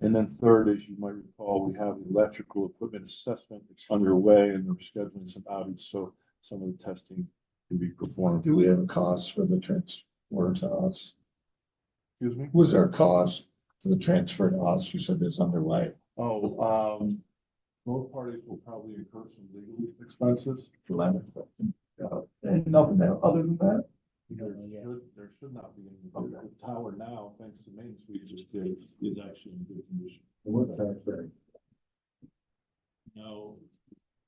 S10: And then third, as you might recall, we have the electrical equipment assessment that's underway and they're scheduling some outage, so some of the testing can be performed.
S8: Do we have a cost for the transfer to us?
S10: Excuse me?
S8: Was there a cost for the transfer to us? You said it's underway.
S10: Oh, both parties will probably incur some legal expenses.
S8: And nothing other than that?
S10: There should not be any. The tower now, thanks to Main Suite, is actually in good condition.
S4: What's transferring?
S10: No,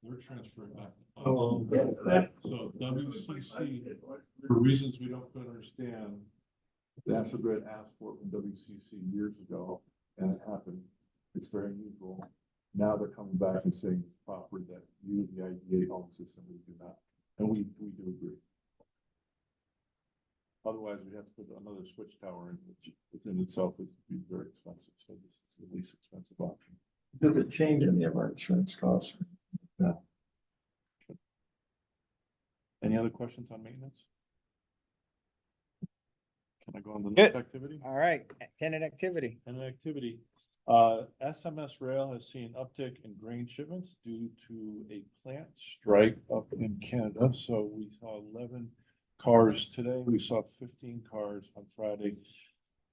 S10: they're transferring back.
S8: Oh, yeah, that-
S10: So WCC, for reasons we don't quite understand, National Grid asked for it from WCC years ago, and it happened. It's very unusual. Now they're coming back and saying it's property that you, the IDA, owns this, and we do not. And we do agree. Otherwise, we have to put another switch tower in, which within itself would be very expensive. So this is the least expensive option.
S8: Does it change any of our insurance costs? No.
S10: Any other questions on maintenance? Can I go on to the
S5: Good.
S10: next activity?
S5: All right, tenant activity.
S10: And activity, SMS Rail has seen uptick in grain shipments due to a plant strike up in Canada. So we saw 11 cars today. We saw 15 cars on Friday.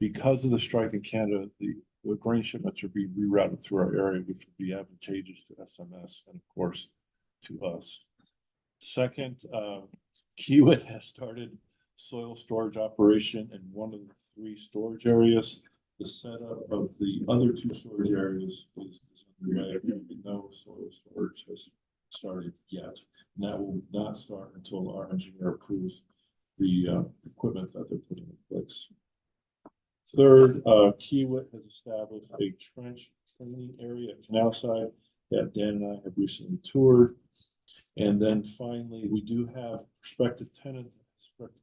S10: Because of the strike in Canada, the grain shipments are being rerouted through our area, which would be advantageous to SMS and of course to us. Second, Kiewit has started soil storage operation in one of the 3 storage areas. The setup of the other 2 storage areas is underway. No soil storage has started yet. And that will not start until our engineer approves the equipment that they're putting in place. Third, Kiewit has established a trench cleaning area at Canal Side that Dan and I have recently toured. And then finally, we do have prospective tenant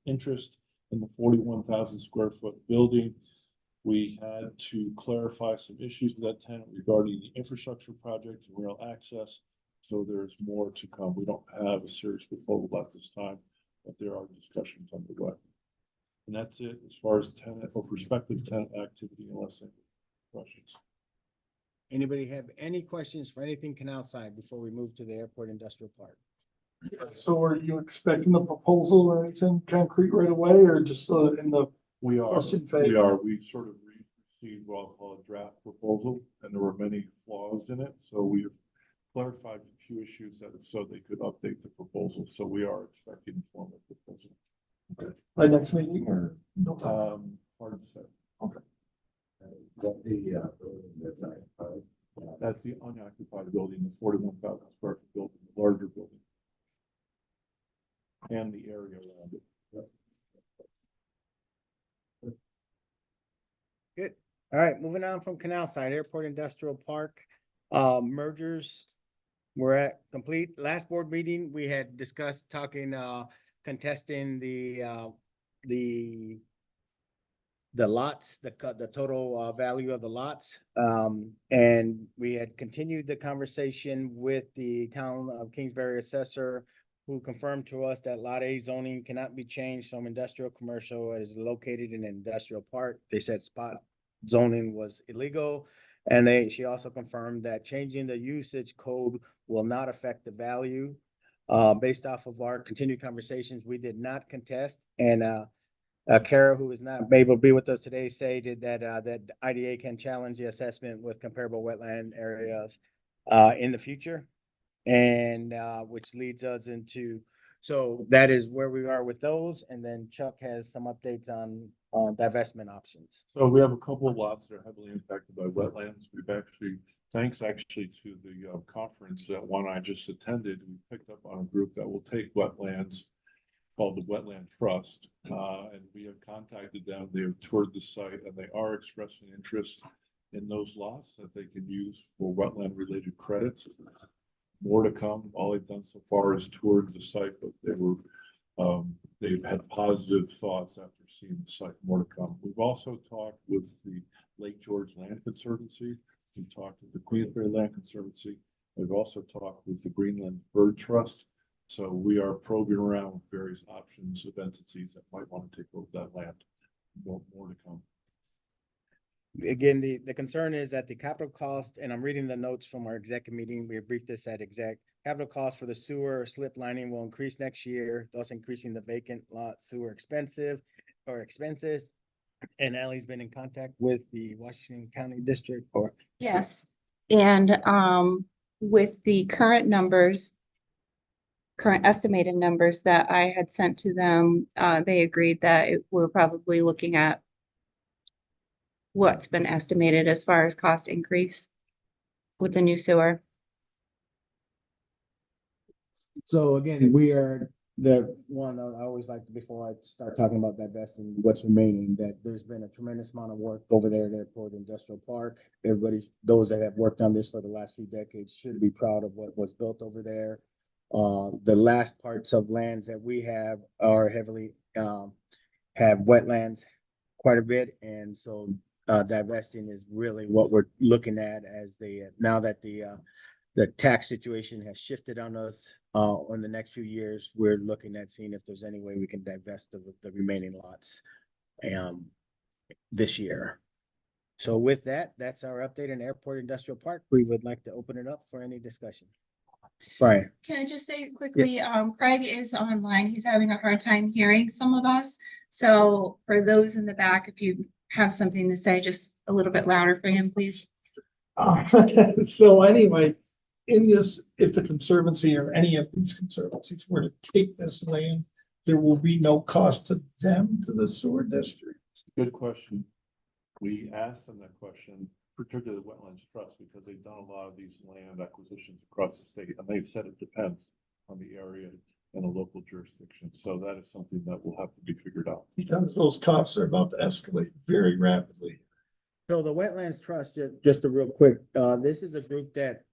S10: interest in the 41,000 square foot building. We had to clarify some issues with that tenant regarding the infrastructure project and rail access. So there's more to come. We don't have a serious proposal at this time, but there are discussions underway. And that's it as far as tenant or prospective tenant activity, unless any questions.
S5: Anybody have any questions for anything Canal Side before we move to the airport industrial park?
S8: So are you expecting a proposal or anything concrete right away or just in the?
S10: We are,
S8: Question phase.
S10: we sort of received what I'll call a draft proposal, and there were many flaws in it, so we've clarified a few issues that so they could update the proposal, so we are expecting a formal proposal.
S8: Okay. By next meeting or? No time?
S10: Hard to say.
S8: Okay.
S4: That the building that's occupied.
S10: That's the unoccupied building, the 41,000 square foot building, the larger building. And the area around it.
S5: Good. All right, moving on from Canal Side, Airport Industrial Park, mergers. We're at complete. Last board meeting, we had discussed contesting the lots, the total value of the lots. And we had continued the conversation with the town of Kingsbury assessor, who confirmed to us that Lot A zoning cannot be changed from industrial commercial. It is located in an industrial park. They said spot zoning was illegal. And she also confirmed that changing the usage code will not affect the value. Based off of our continued conversations, we did not contest. And Kara, who is not able to be with us today, stated that that IDA can challenge the assessment with comparable wetland areas in the future. And which leads us into So that is where we are with those. And then Chuck has some updates on divestment options.
S10: So we have a couple of lots that are heavily impacted by wetlands. We've actually, thanks actually to the conference that one I just attended, we picked up on a group that will take wetlands called the Wetland Trust. And we have contacted them. They have toured the site and they are expressing interest in those lots that they can use for wetland related credits. More to come. All they've done so far is toured the site, but they've had positive thoughts after seeing the site. More to come. We've also talked with the Lake George Land Conservancy. We've talked with the Queensbury Land Conservancy. We've also talked with the Greenland Bird Trust. So we are probing around with various options of entities that might want to take over that land. More to come.
S5: Again, the concern is that the capital cost, and I'm reading the notes from our executive meeting, we briefed this at exec. Capital cost for the sewer slip lining will increase next year, thus increasing the vacant lot sewer expenses. And Ally's been in contact with the Washington County District or.
S1: Yes, and with the current estimated numbers that I had sent to them, they agreed that we're probably looking at what's been estimated as far as cost increase with the new sewer.
S5: So again, we are the one I always like to, before I start talking about divesting what's remaining, that there's been a tremendous amount of work over there at Airport Industrial Park. Everybody, those that have worked on this for the last few decades should be proud of what was built over there. The last parts of lands that we have are heavily, have wetlands quite a bit. And so divesting is really what we're looking at as now that the tax situation has shifted on us in the next few years. We're looking at seeing if there's any way we can divest of the remaining lots this year. So with that, that's our update on Airport Industrial Park. We would like to open it up for any discussion. Brian.
S1: Can I just say quickly, Craig is online. He's having a hard time hearing some of us. So for those in the back, if you have something to say, just a little bit louder for him, please.
S8: So anyway, in this, if the Conservancy or any of these conservancies were to take this land, there will be no cost to them, to the sewer district.
S10: Good question. We asked them that question, particularly the Wetlands Trust, because they've done a lot of these land acquisitions across the state, and they've said it depends on the area and the local jurisdiction. So that is something that will have to be figured out.
S8: Because those costs are about to escalate very rapidly.
S5: So the Wetlands Trust, just a real quick, this is a group that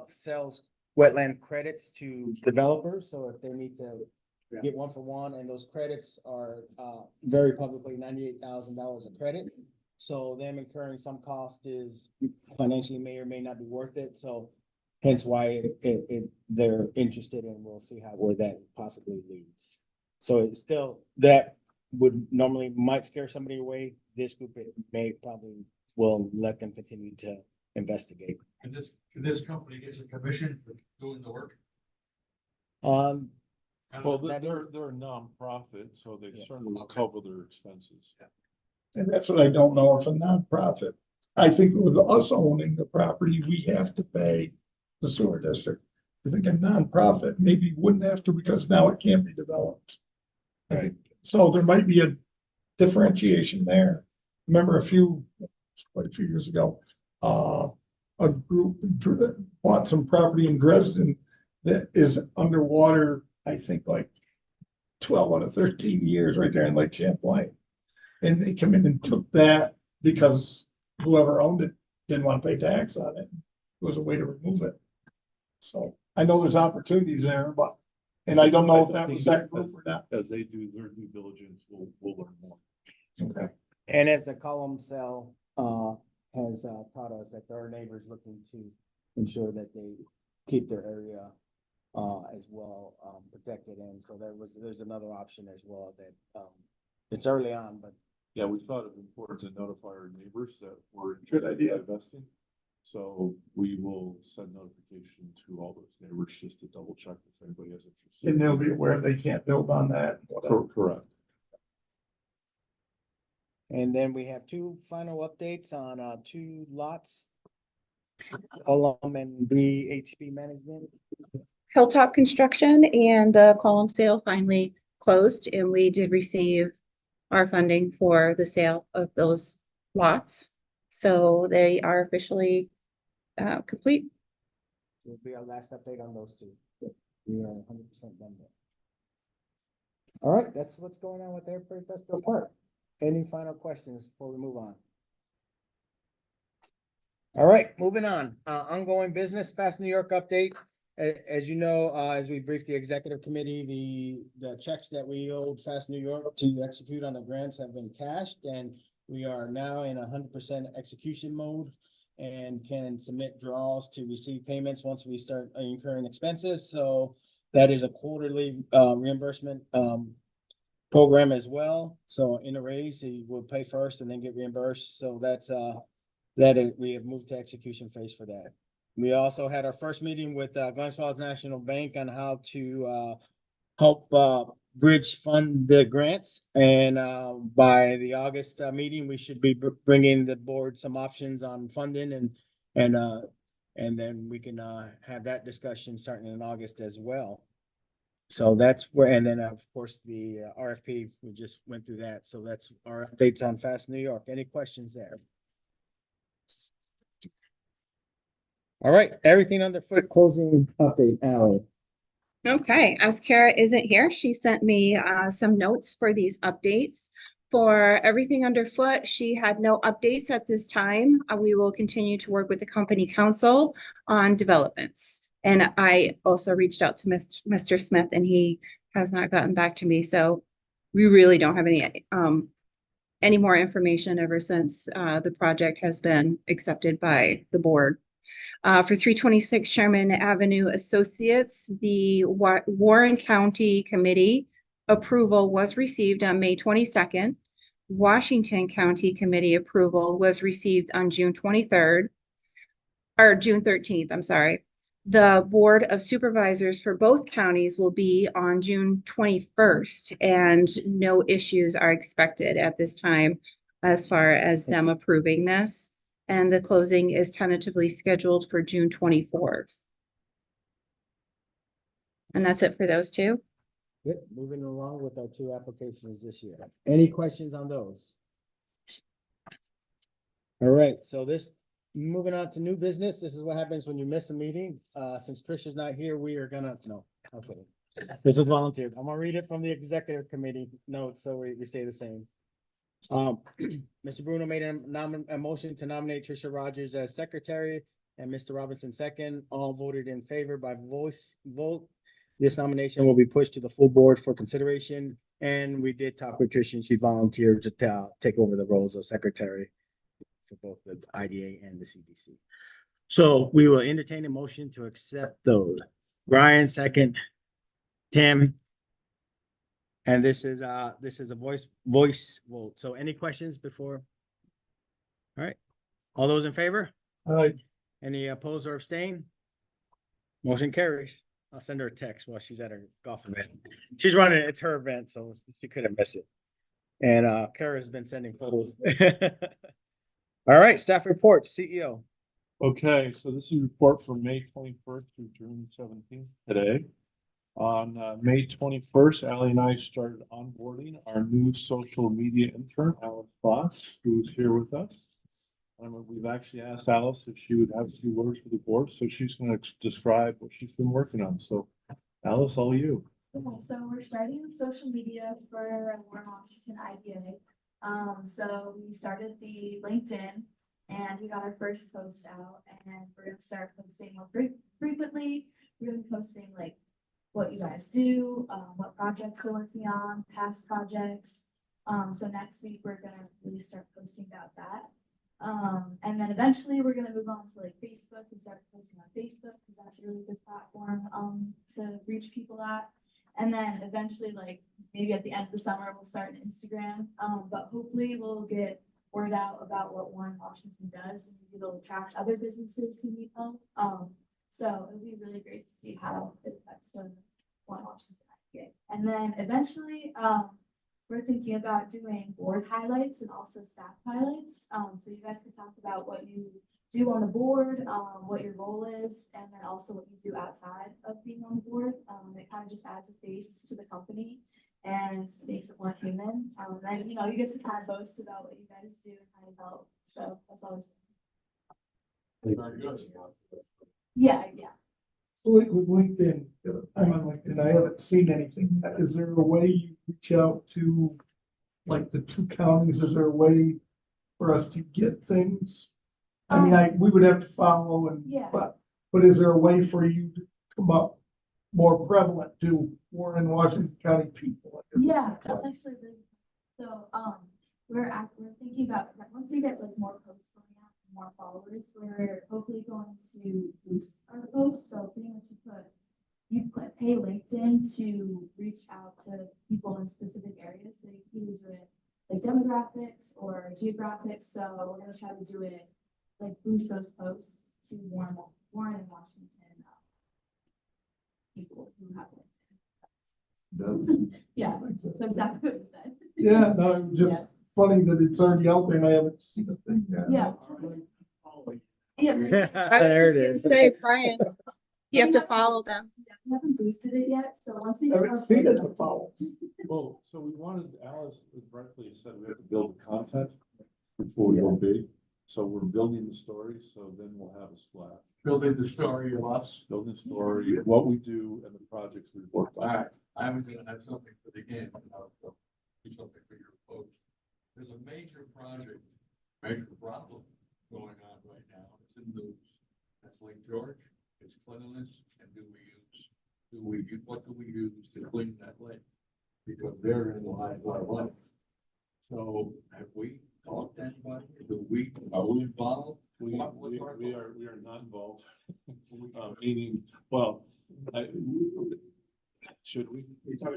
S5: sells wetland credits to developers. So if they need to get 1-for-1, and those credits are very publicly $98,000 a credit. So them incurring some cost is financially may or may not be worth it. So hence why they're interested, and we'll see where that possibly leads. So it's still, that would normally might scare somebody away. This group, it may probably will let them continue to investigate.
S9: And this company gets a commission for doing the work?
S10: Well,
S5: that
S10: they're a nonprofit, so they certainly will cover their expenses.
S8: And that's what I don't know if a nonprofit. I think with us owning the property, we have to pay the sewer district. I think a nonprofit maybe wouldn't have to, because now it can't be developed. Right. So there might be a differentiation there. Remember quite a few years ago, a group bought some property in Dresden that is underwater, I think like 12 out of 13 years right there in Lake Champlain. And they come in and took that because whoever owned it didn't want to pay tax on it. It was a way to remove it. So I know there's opportunities there, and I don't know if that was that group or not.
S10: As they do their due diligence, we'll learn more.
S8: Okay.
S5: And as the column cell has taught us, that there are neighbors looking to ensure that they keep their area as well protected. And so there's another option as well that it's early on, but
S10: Yeah, we thought it important to notify our neighbors that we're good idea investing. So we will send notification to all those neighbors just to double check if anybody has interest.
S8: And they'll be aware they can't build on that.
S10: Correct.
S5: and then we have two final updates on two lots. Column and BHP management.
S1: Hilltop Construction and the column sale finally closed, and we did receive our funding for the sale of those lots. So they are officially complete.
S5: Will be our last update on those two. We are 100% done there. All right, that's what's going on with Airport Industrial Park. Any final questions before we move on? All right, moving on. Ongoing business, Fast New York update. As you know, as we briefed the executive committee, the checks that we owed Fast New York to execute on the grants have been cashed, and we are now in 100% execution mode and can submit draws to receive payments once we start incurring expenses. So that is a quarterly reimbursement program as well. So in a raise, you will pay first and then get reimbursed. So that's we have moved to execution phase for that. We also had our first meeting with Glens Falls National Bank on how to help bridge fund the grants. And by the August meeting, we should be bringing the board some options on funding, and then we can have that discussion starting in August as well. So that's where, and then of course the RFP, we just went through that. So that's our updates on Fast New York. Any questions there? All right, everything underfoot, closing update, Ally.
S1: Okay, as Kara isn't here, she sent me some notes for these updates. For everything underfoot, she had no updates at this time. We will continue to work with the company council on developments. And I also reached out to Mr. Smith, and he has not gotten back to me. So we really don't have any more information ever since the project has been accepted by the board. For 326 Sherman Avenue Associates, the Warren County Committee approval was received on May 22nd. Washington County Committee approval was received on June 23rd, or June 13th, I'm sorry. The Board of Supervisors for both counties will be on June 21st, and no issues are expected at this time as far as them approving this. And the closing is tentatively scheduled for June 24th. And that's it for those two.
S5: Good, moving along with our two applications this year. Any questions on those? All right, so moving on to new business. This is what happens when you miss a meeting. Since Trisha's not here, we are gonna, no, okay. This is volunteered. I'm gonna read it from the executive committee notes, so we stay the same. Mr. Bruno made a motion to nominate Trisha Rogers as secretary, and Mr. Robinson second. All voted in favor by voice vote. This nomination will be pushed to the full board for consideration, and we did talk with Trisha, and she volunteered to take over the roles of secretary for both the IDA and the CDC. So we will entertain a motion to accept those. Brian second. Tim. And this is a voice vote. So any questions before? All right. All those in favor? Any opposed or abstain? Motion carries. I'll send her a text while she's at her golf event. She's running, it's her event, so she couldn't miss it. And Kara's been sending photos. All right, staff report, CEO.
S10: Okay, so this is a report from May 21st through June 17th today. On May 21st, Ally and I started onboarding our new social media intern, Alice Fox, who's here with us. We've actually asked Alice if she would have a few words for the board, so she's going to describe what she's been working on. So, Alice, all you.
S12: Okay, so we're starting with social media for Warren Washington IDA. So we started the LinkedIn, and we got our first post out, and we're going to start posting more frequently. We're going to be posting like what you guys do, what projects we're working on, past projects. So next week we're gonna really start posting about that. And then eventually we're gonna move on to like Facebook and start posting on Facebook because that's a really good platform to reach people at. And then eventually, like maybe at the end of the summer, we'll start an Instagram. But hopefully we'll get word out about what Warren Washington does, and maybe it'll attract other businesses who need help. So it'll be really great to see how it affects Warren Washington. And then eventually, we're thinking about doing board highlights and also staff highlights. So you guys can talk about what you do on the board, what your role is, and then also what you do outside of being on the board. It kind of just adds a face to the company and makes it more human. And you know, you get to kind of boast about what you guys do and how you help. So that's always,
S7: Very good.
S12: yeah.
S8: With LinkedIn, I'm on LinkedIn, I haven't seen anything. Is there a way you reach out to like the two counties? Is there a way for us to get things? I mean, we would have to follow and,
S12: Yeah.
S8: but is there a way for you to come up more prevalent to Warren, Washington County people?
S12: Yeah, that's actually really, so, we're thinking about, once we get like more posts going out, and more followers, we're hopefully going to boost our posts, so pretty much pay LinkedIn to reach out to people in specific areas, so you can do it like demographics or geographics, so we're gonna try to do it, like boost those posts to Warren and Washington, people who have LinkedIn. Yeah, so exactly what you said.
S8: Yeah, no, it's just funny that it's already out there and I haven't seen a thing yet.
S12: Yeah. Yeah.
S5: There it is.
S1: Say, Brian, you have to follow them.
S12: Yeah, we haven't boosted it yet, so once we.
S8: I haven't seen it to follow.
S10: Well, so we wanted, Alice rightfully said we have to build the content before we go big. So we're building the story, so then we'll have a splash.
S7: Building the story of us.
S10: Building the story, what we do and the projects we've worked
S7: All
S10: on.
S7: right, I was gonna have something for the end, and I'll do something for your folks. There's a major project, major problem going on right now. It's in the news. That's Lake George. It's cleanliness, and what do we use to clean that lake? Because therein lies our life. So have we talked to anybody? Are we involved?
S10: We are not involved. Meaning, well, should we?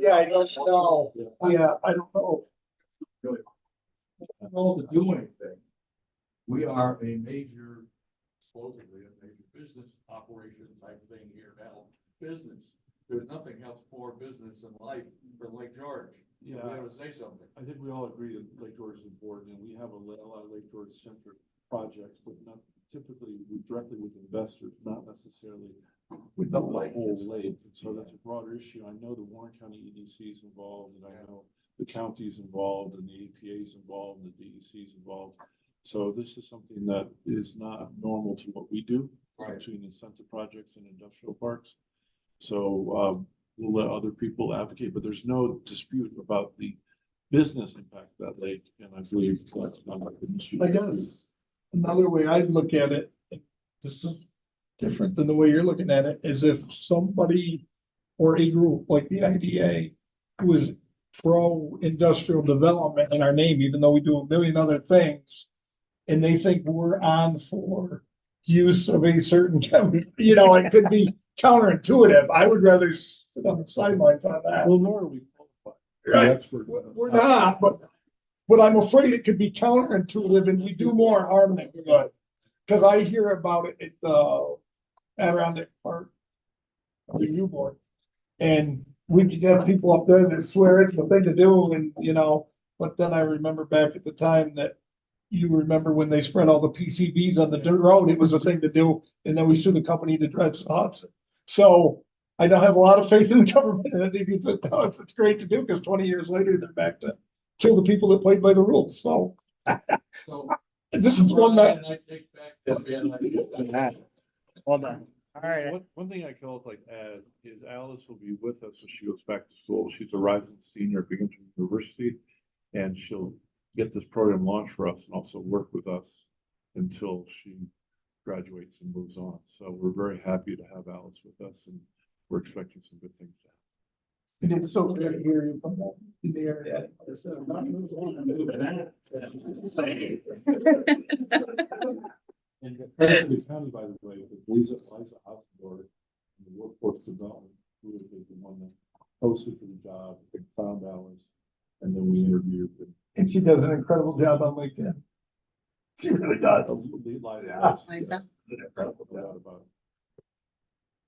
S8: Yeah, I don't know. Yeah, I don't know.
S7: All to do anything. We are a major, supposedly a major business operation type thing here now. Business. There's nothing else for business in life than Lake George.
S10: Yeah.
S7: We ought to say something.
S10: I think we all agree that Lake George is important, and we have a lot of Lake George centric projects, but not typically directly with investors, not necessarily
S8: With the
S10: whole
S8: lake.
S10: lake. And so that's a broader issue. I know the Warren County EDC is involved, and I know the county's involved, and the EPA is involved, and the DEC is involved. So this is something that is not normal to what we do,
S7: Right.
S10: between incentive projects and industrial parks. So we'll let other people advocate, but there's no dispute about the business impact of that lake, and I believe that's not like an issue.
S8: I guess another way I'd look at it, this is different than the way you're looking at it, is if somebody or a group like the IDA who is pro industrial development in our name, even though we do a million other things, and they think we're on for use of a certain chemical, it could be counterintuitive. I would rather sit on the sidelines on that.
S10: Well, nor are we qualified.
S8: Right.
S10: Expert.
S8: We're not, but I'm afraid it could be counterintuitive and we do more harm than good. Cause I hear about it at the Adirondack Park Review Board. And we just have people up there that swear it's the thing to do and, but then I remember back at the time that you remember when they spread all the PCBs on the dirt road, it was a thing to do. And then we sued the company to dredge the Hudson. So I don't have a lot of faith in the government, and I think it's great to do because 20 years later they're back to kill the people that played by the rules. So
S7: So.
S8: this is one that.
S7: I take back.
S5: Hold on. All right.
S10: One thing I can also add is Alice will be with us when she goes back to school. She's a rising senior at Binghamton University, and she'll get this program launched for us and also work with us until she graduates and moves on. So we're very happy to have Alice with us, and we're expecting some good things to happen.
S8: It is so good to hear you from that in the area.
S10: And credit to the county, by the way, because Lisa Hausendorf, the workforce development group, is the one that posted for the job, and found Alice, and then we interviewed them.
S8: And she does an incredible job on LinkedIn. She really does. Yeah.
S1: Liza.
S8: It's an incredible job.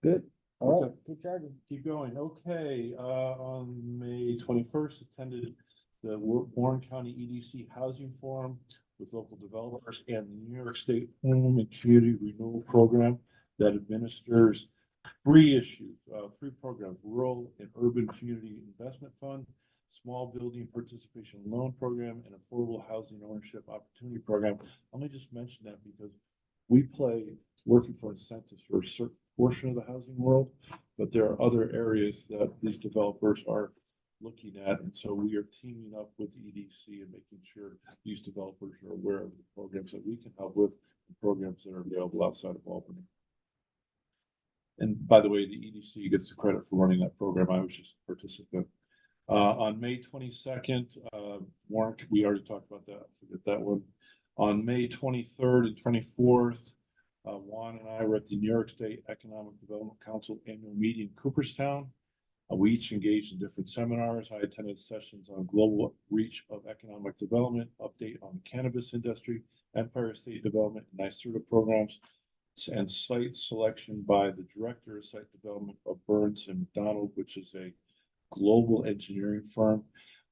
S5: Good. All right, keep charging.
S10: Keep going. Okay, on May 21st, attended the Warren County EDC Housing Forum with local developers and the New York State Home and Community Renewal Program that administers three programs: Rural and Urban Community Investment Fund, Small Building Participation Loan Program, and Affordable Housing Ownership Opportunity Program. Let me just mention that because we play working for incentives for a certain portion of the housing world, but there are other areas that these developers are looking at. And so we are teaming up with EDC and making sure these developers are aware of the programs that we can help with, and programs that are available outside of Albany. And by the way, the EDC gets the credit for running that program. I was just a participant. On May 22nd, Warren, we already talked about that. Forget that one. On May 23rd and 24th, Juan and I were at the New York State Economic Development Council annual meeting in Cooperstown. We each engaged in different seminars. I attended sessions on global reach of economic development, update on the cannabis industry, Empire State Development, and NYSERDA programs, and site selection by the Director of Site Development of Burns and McDonald, which is a global engineering firm.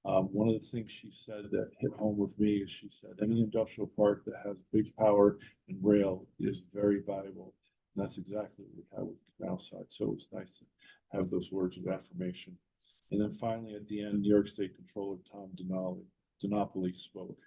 S10: One of the things she said that hit home with me is she said any industrial park that has big power and rail is very valuable. And that's exactly what we have with Canal Side. So it was nice to have those words of affirmation. And then finally, at the end, New York State Controller Tom Donopoli spoke.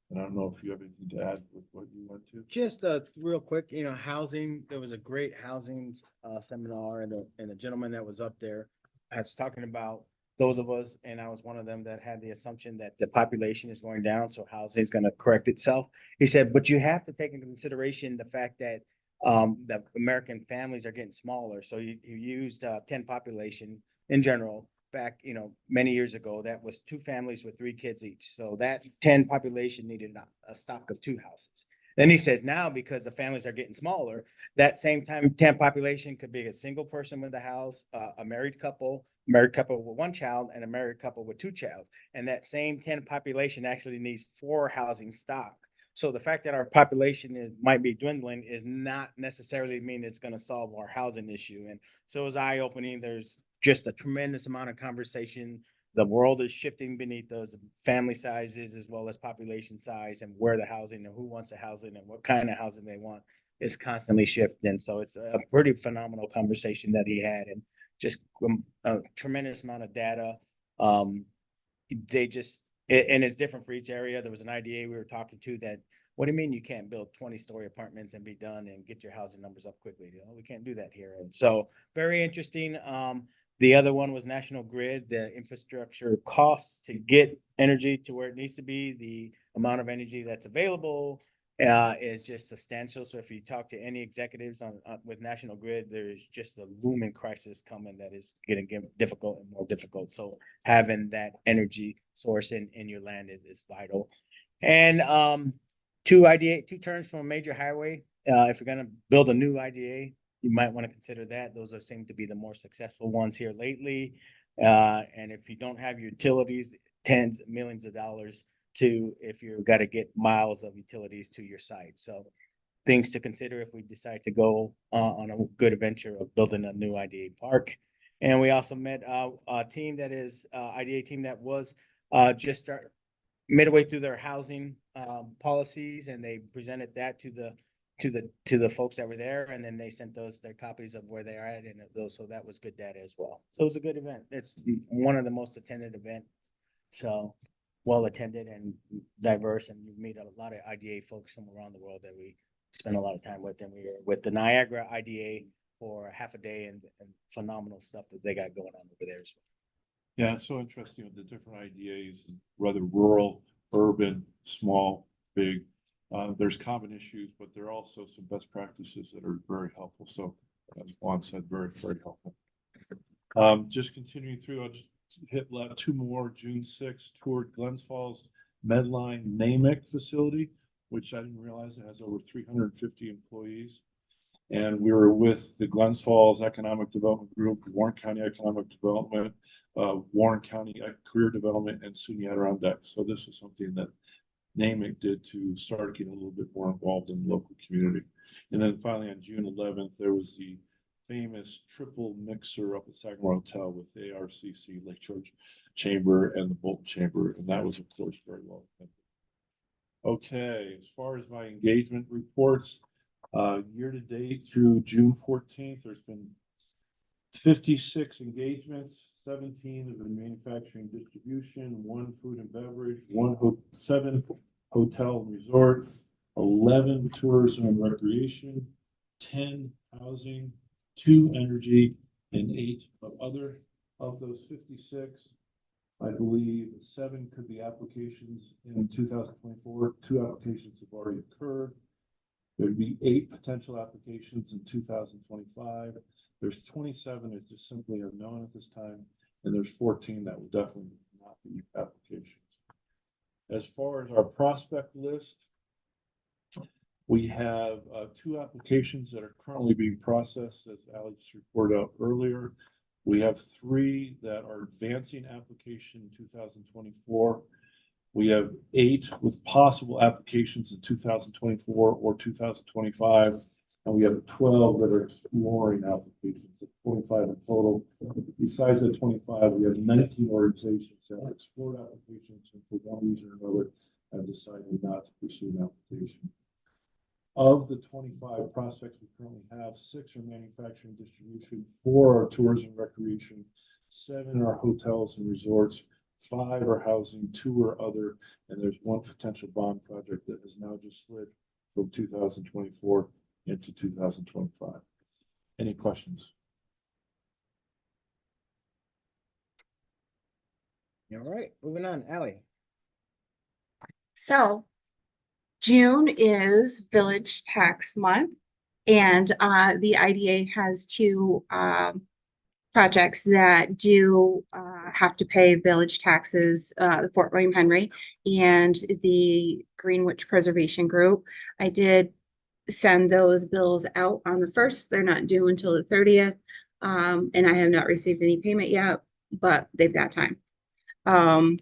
S10: And I don't know if you have anything to add with what you went to.
S5: Just real quick, housing, there was a great housing seminar, and a gentleman that was up there was talking about those of us, and I was one of them, that had the assumption that the population is going down, so housing is going to correct itself. He said, but you have to take into consideration the fact that the American families are getting smaller. So you used 10 population in general. Back, many years ago, that was 2 families with 3 kids each. So that 10 population needed a stock of 2 houses. Then he says now, because the families are getting smaller, that same time 10 population could be a single person with a house, a married couple with 1 child, and a married couple with 2 child. And that same 10 population actually needs 4 housing stock. So the fact that our population might be dwindling is not necessarily mean it's going to solve our housing issue. And so it's eye-opening. There's just a tremendous amount of conversation. The world is shifting beneath those family sizes as well as population size, and where the housing and who wants the housing and what kind of housing they want is constantly shifting. So it's a pretty phenomenal conversation that he had, and just a tremendous amount of data. And it's different for each area. There was an IDA we were talking to that, what do you mean you can't build 20-story apartments and be done and get your housing numbers up quickly? We can't do that here. And so very interesting. The other one was National Grid, the infrastructure costs to get energy to where it needs to be. The amount of energy that's available is just substantial. So if you talk to any executives with National Grid, there's just a looming crisis coming that is getting difficult and more difficult. So having that energy source in your land is vital. And 2 turns from a major highway. If you're going to build a new IDA, you might want to consider that. Those seem to be the more successful ones here lately. And if you don't have utilities, tens of millions of dollars if you've got to get miles of utilities to your site. So things to consider if we decide to go on a good adventure of building a new IDA park. And we also met a team that is IDA team that was just midway through their housing policies, and they presented that to the folks that were there, and then they sent their copies of where they are at, and so that was good data as well. So it was a good event. It's one of the most attended events. So well attended and diverse, and you meet a lot of IDA folks from around the world that we spend a lot of time with. And we were with the Niagara IDA for half a day, and phenomenal stuff that they got going on over there as well.
S10: Yeah, it's so interesting with the different IDAs, whether rural, urban, small, big. There's common issues, but there are also some best practices that are very helpful. So as Juan said, very, very helpful. Just continuing through, I'll just hit 2 more. June 6th, toured Glens Falls Medline NAMIC facility, which I didn't realize it has over 350 employees. And we were with the Glens Falls Economic Development Group, Warren County Economic Development, Warren County Career Development, and SUNY Adirondack. So this was something that NAMIC did to start getting a little bit more involved in the local community. And then finally on June 11th, there was the famous triple mixer up at Sagamore Hotel with the ARCC, Lake George Chamber and the Bolton Chamber, and that was, of course, very well attended. Okay, as far as my engagement reports, year to date through June 14th, there's been 56 engagements, 17 of the manufacturing distribution, 1 food and beverage, 7 hotel and resorts, 11 tourism and recreation, 10 housing, 2 energy, and 8 of other. Of those 56, I believe 7 could be applications in 2024. 2 applications have already occurred. There'd be 8 potential applications in 2025. There's 27 that just simply unknown at this time, and there's 14 that will definitely not be applications. As far as our prospect list, we have 2 applications that are currently being processed, as Alex reported out earlier. We have 3 that are advancing application in 2024. We have 8 with possible applications in 2024 or 2025. And we have 12 that are exploring applications, at 25 in total. Besides the 25, we have 19 organizations that have explored applications and for one reason or another have decided not to pursue an application. Of the 25 prospects we currently have, 6 are manufacturing distribution, 4 are tourism and recreation, 7 are hotels and resorts, 5 are housing, 2 are other, and there's 1 potential bond project that has now just slid from 2024 into 2025. Any questions?
S5: All right, moving on, Ally.
S1: So June is Village Tax Month, and the IDA has 2 projects that do have to pay village taxes, the Fort William Henry and the Greenwich Preservation Group. I did send those bills out on the 1st. They're not due until the 30th. And I have not received any payment yet, but they've got time. And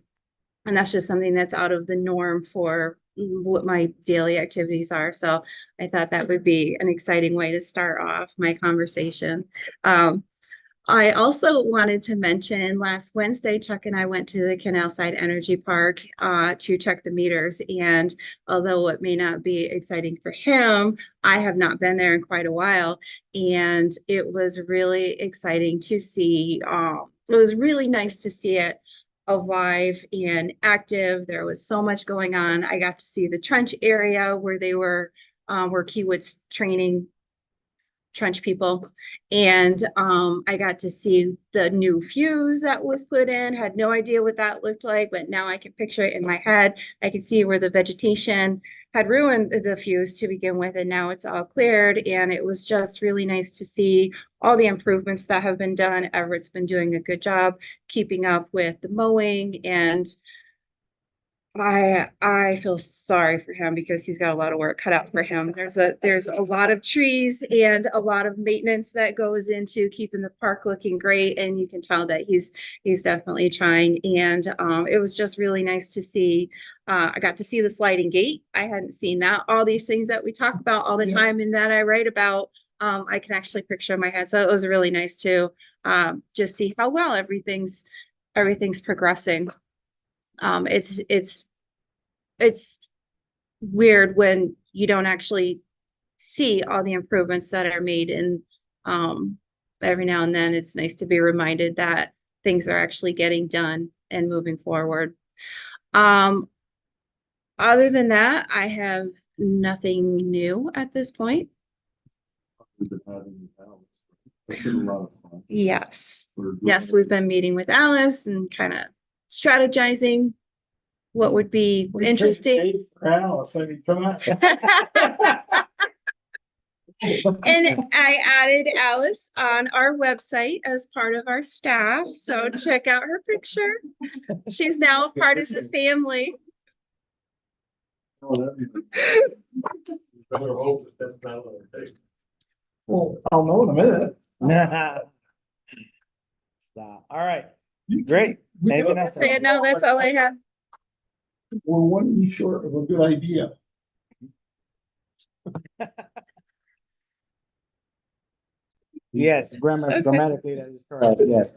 S1: that's just something that's out of the norm for what my daily activities are. So I thought that would be an exciting way to start off my conversation. I also wanted to mention last Wednesday, Chuck and I went to the Canal Side Energy Park to check the meters. And although it may not be exciting for him, I have not been there in quite a while. And it was really exciting to see. It was really nice to see it alive and active. There was so much going on. I got to see the trench area where they were, where Keywood's training trench people. And I got to see the new fuse that was put in. Had no idea what that looked like, but now I can picture it in my head. I can see where the vegetation had ruined the fuse to begin with, and now it's all cleared. And it was just really nice to see all the improvements that have been done. Everett's been doing a good job keeping up with the mowing, and I feel sorry for him because he's got a lot of work cut out for him. There's a lot of trees and a lot of maintenance that goes into keeping the park looking great, and you can tell that he's definitely trying. And it was just really nice to see. I got to see the sliding gate. I hadn't seen that. All these things that we talk about all the time and that I write about, I can actually picture in my head. So it was really nice to just see how well everything's progressing. It's weird when you don't actually see all the improvements that are made, and every now and then it's nice to be reminded that things are actually getting done and moving forward. Other than that, I have nothing new at this point.
S10: We've been having Alex. It's been a lot of fun.
S1: Yes. Yes, we've been meeting with Alice and kind of strategizing what would be interesting.
S8: Alice, I mean, come on.
S1: And I added Alice on our website as part of our staff. So check out her picture. She's now a part of the family.
S7: Oh, that'd be. Better hope that that's not what it takes.
S8: Well, I'll know in a minute.
S5: Stop. All right, great. Anything else?
S1: Yeah, no, that's all I had.
S8: We're 1 week short of a good idea.
S5: Yes,
S1: Okay.
S5: grammatically, that is correct, yes.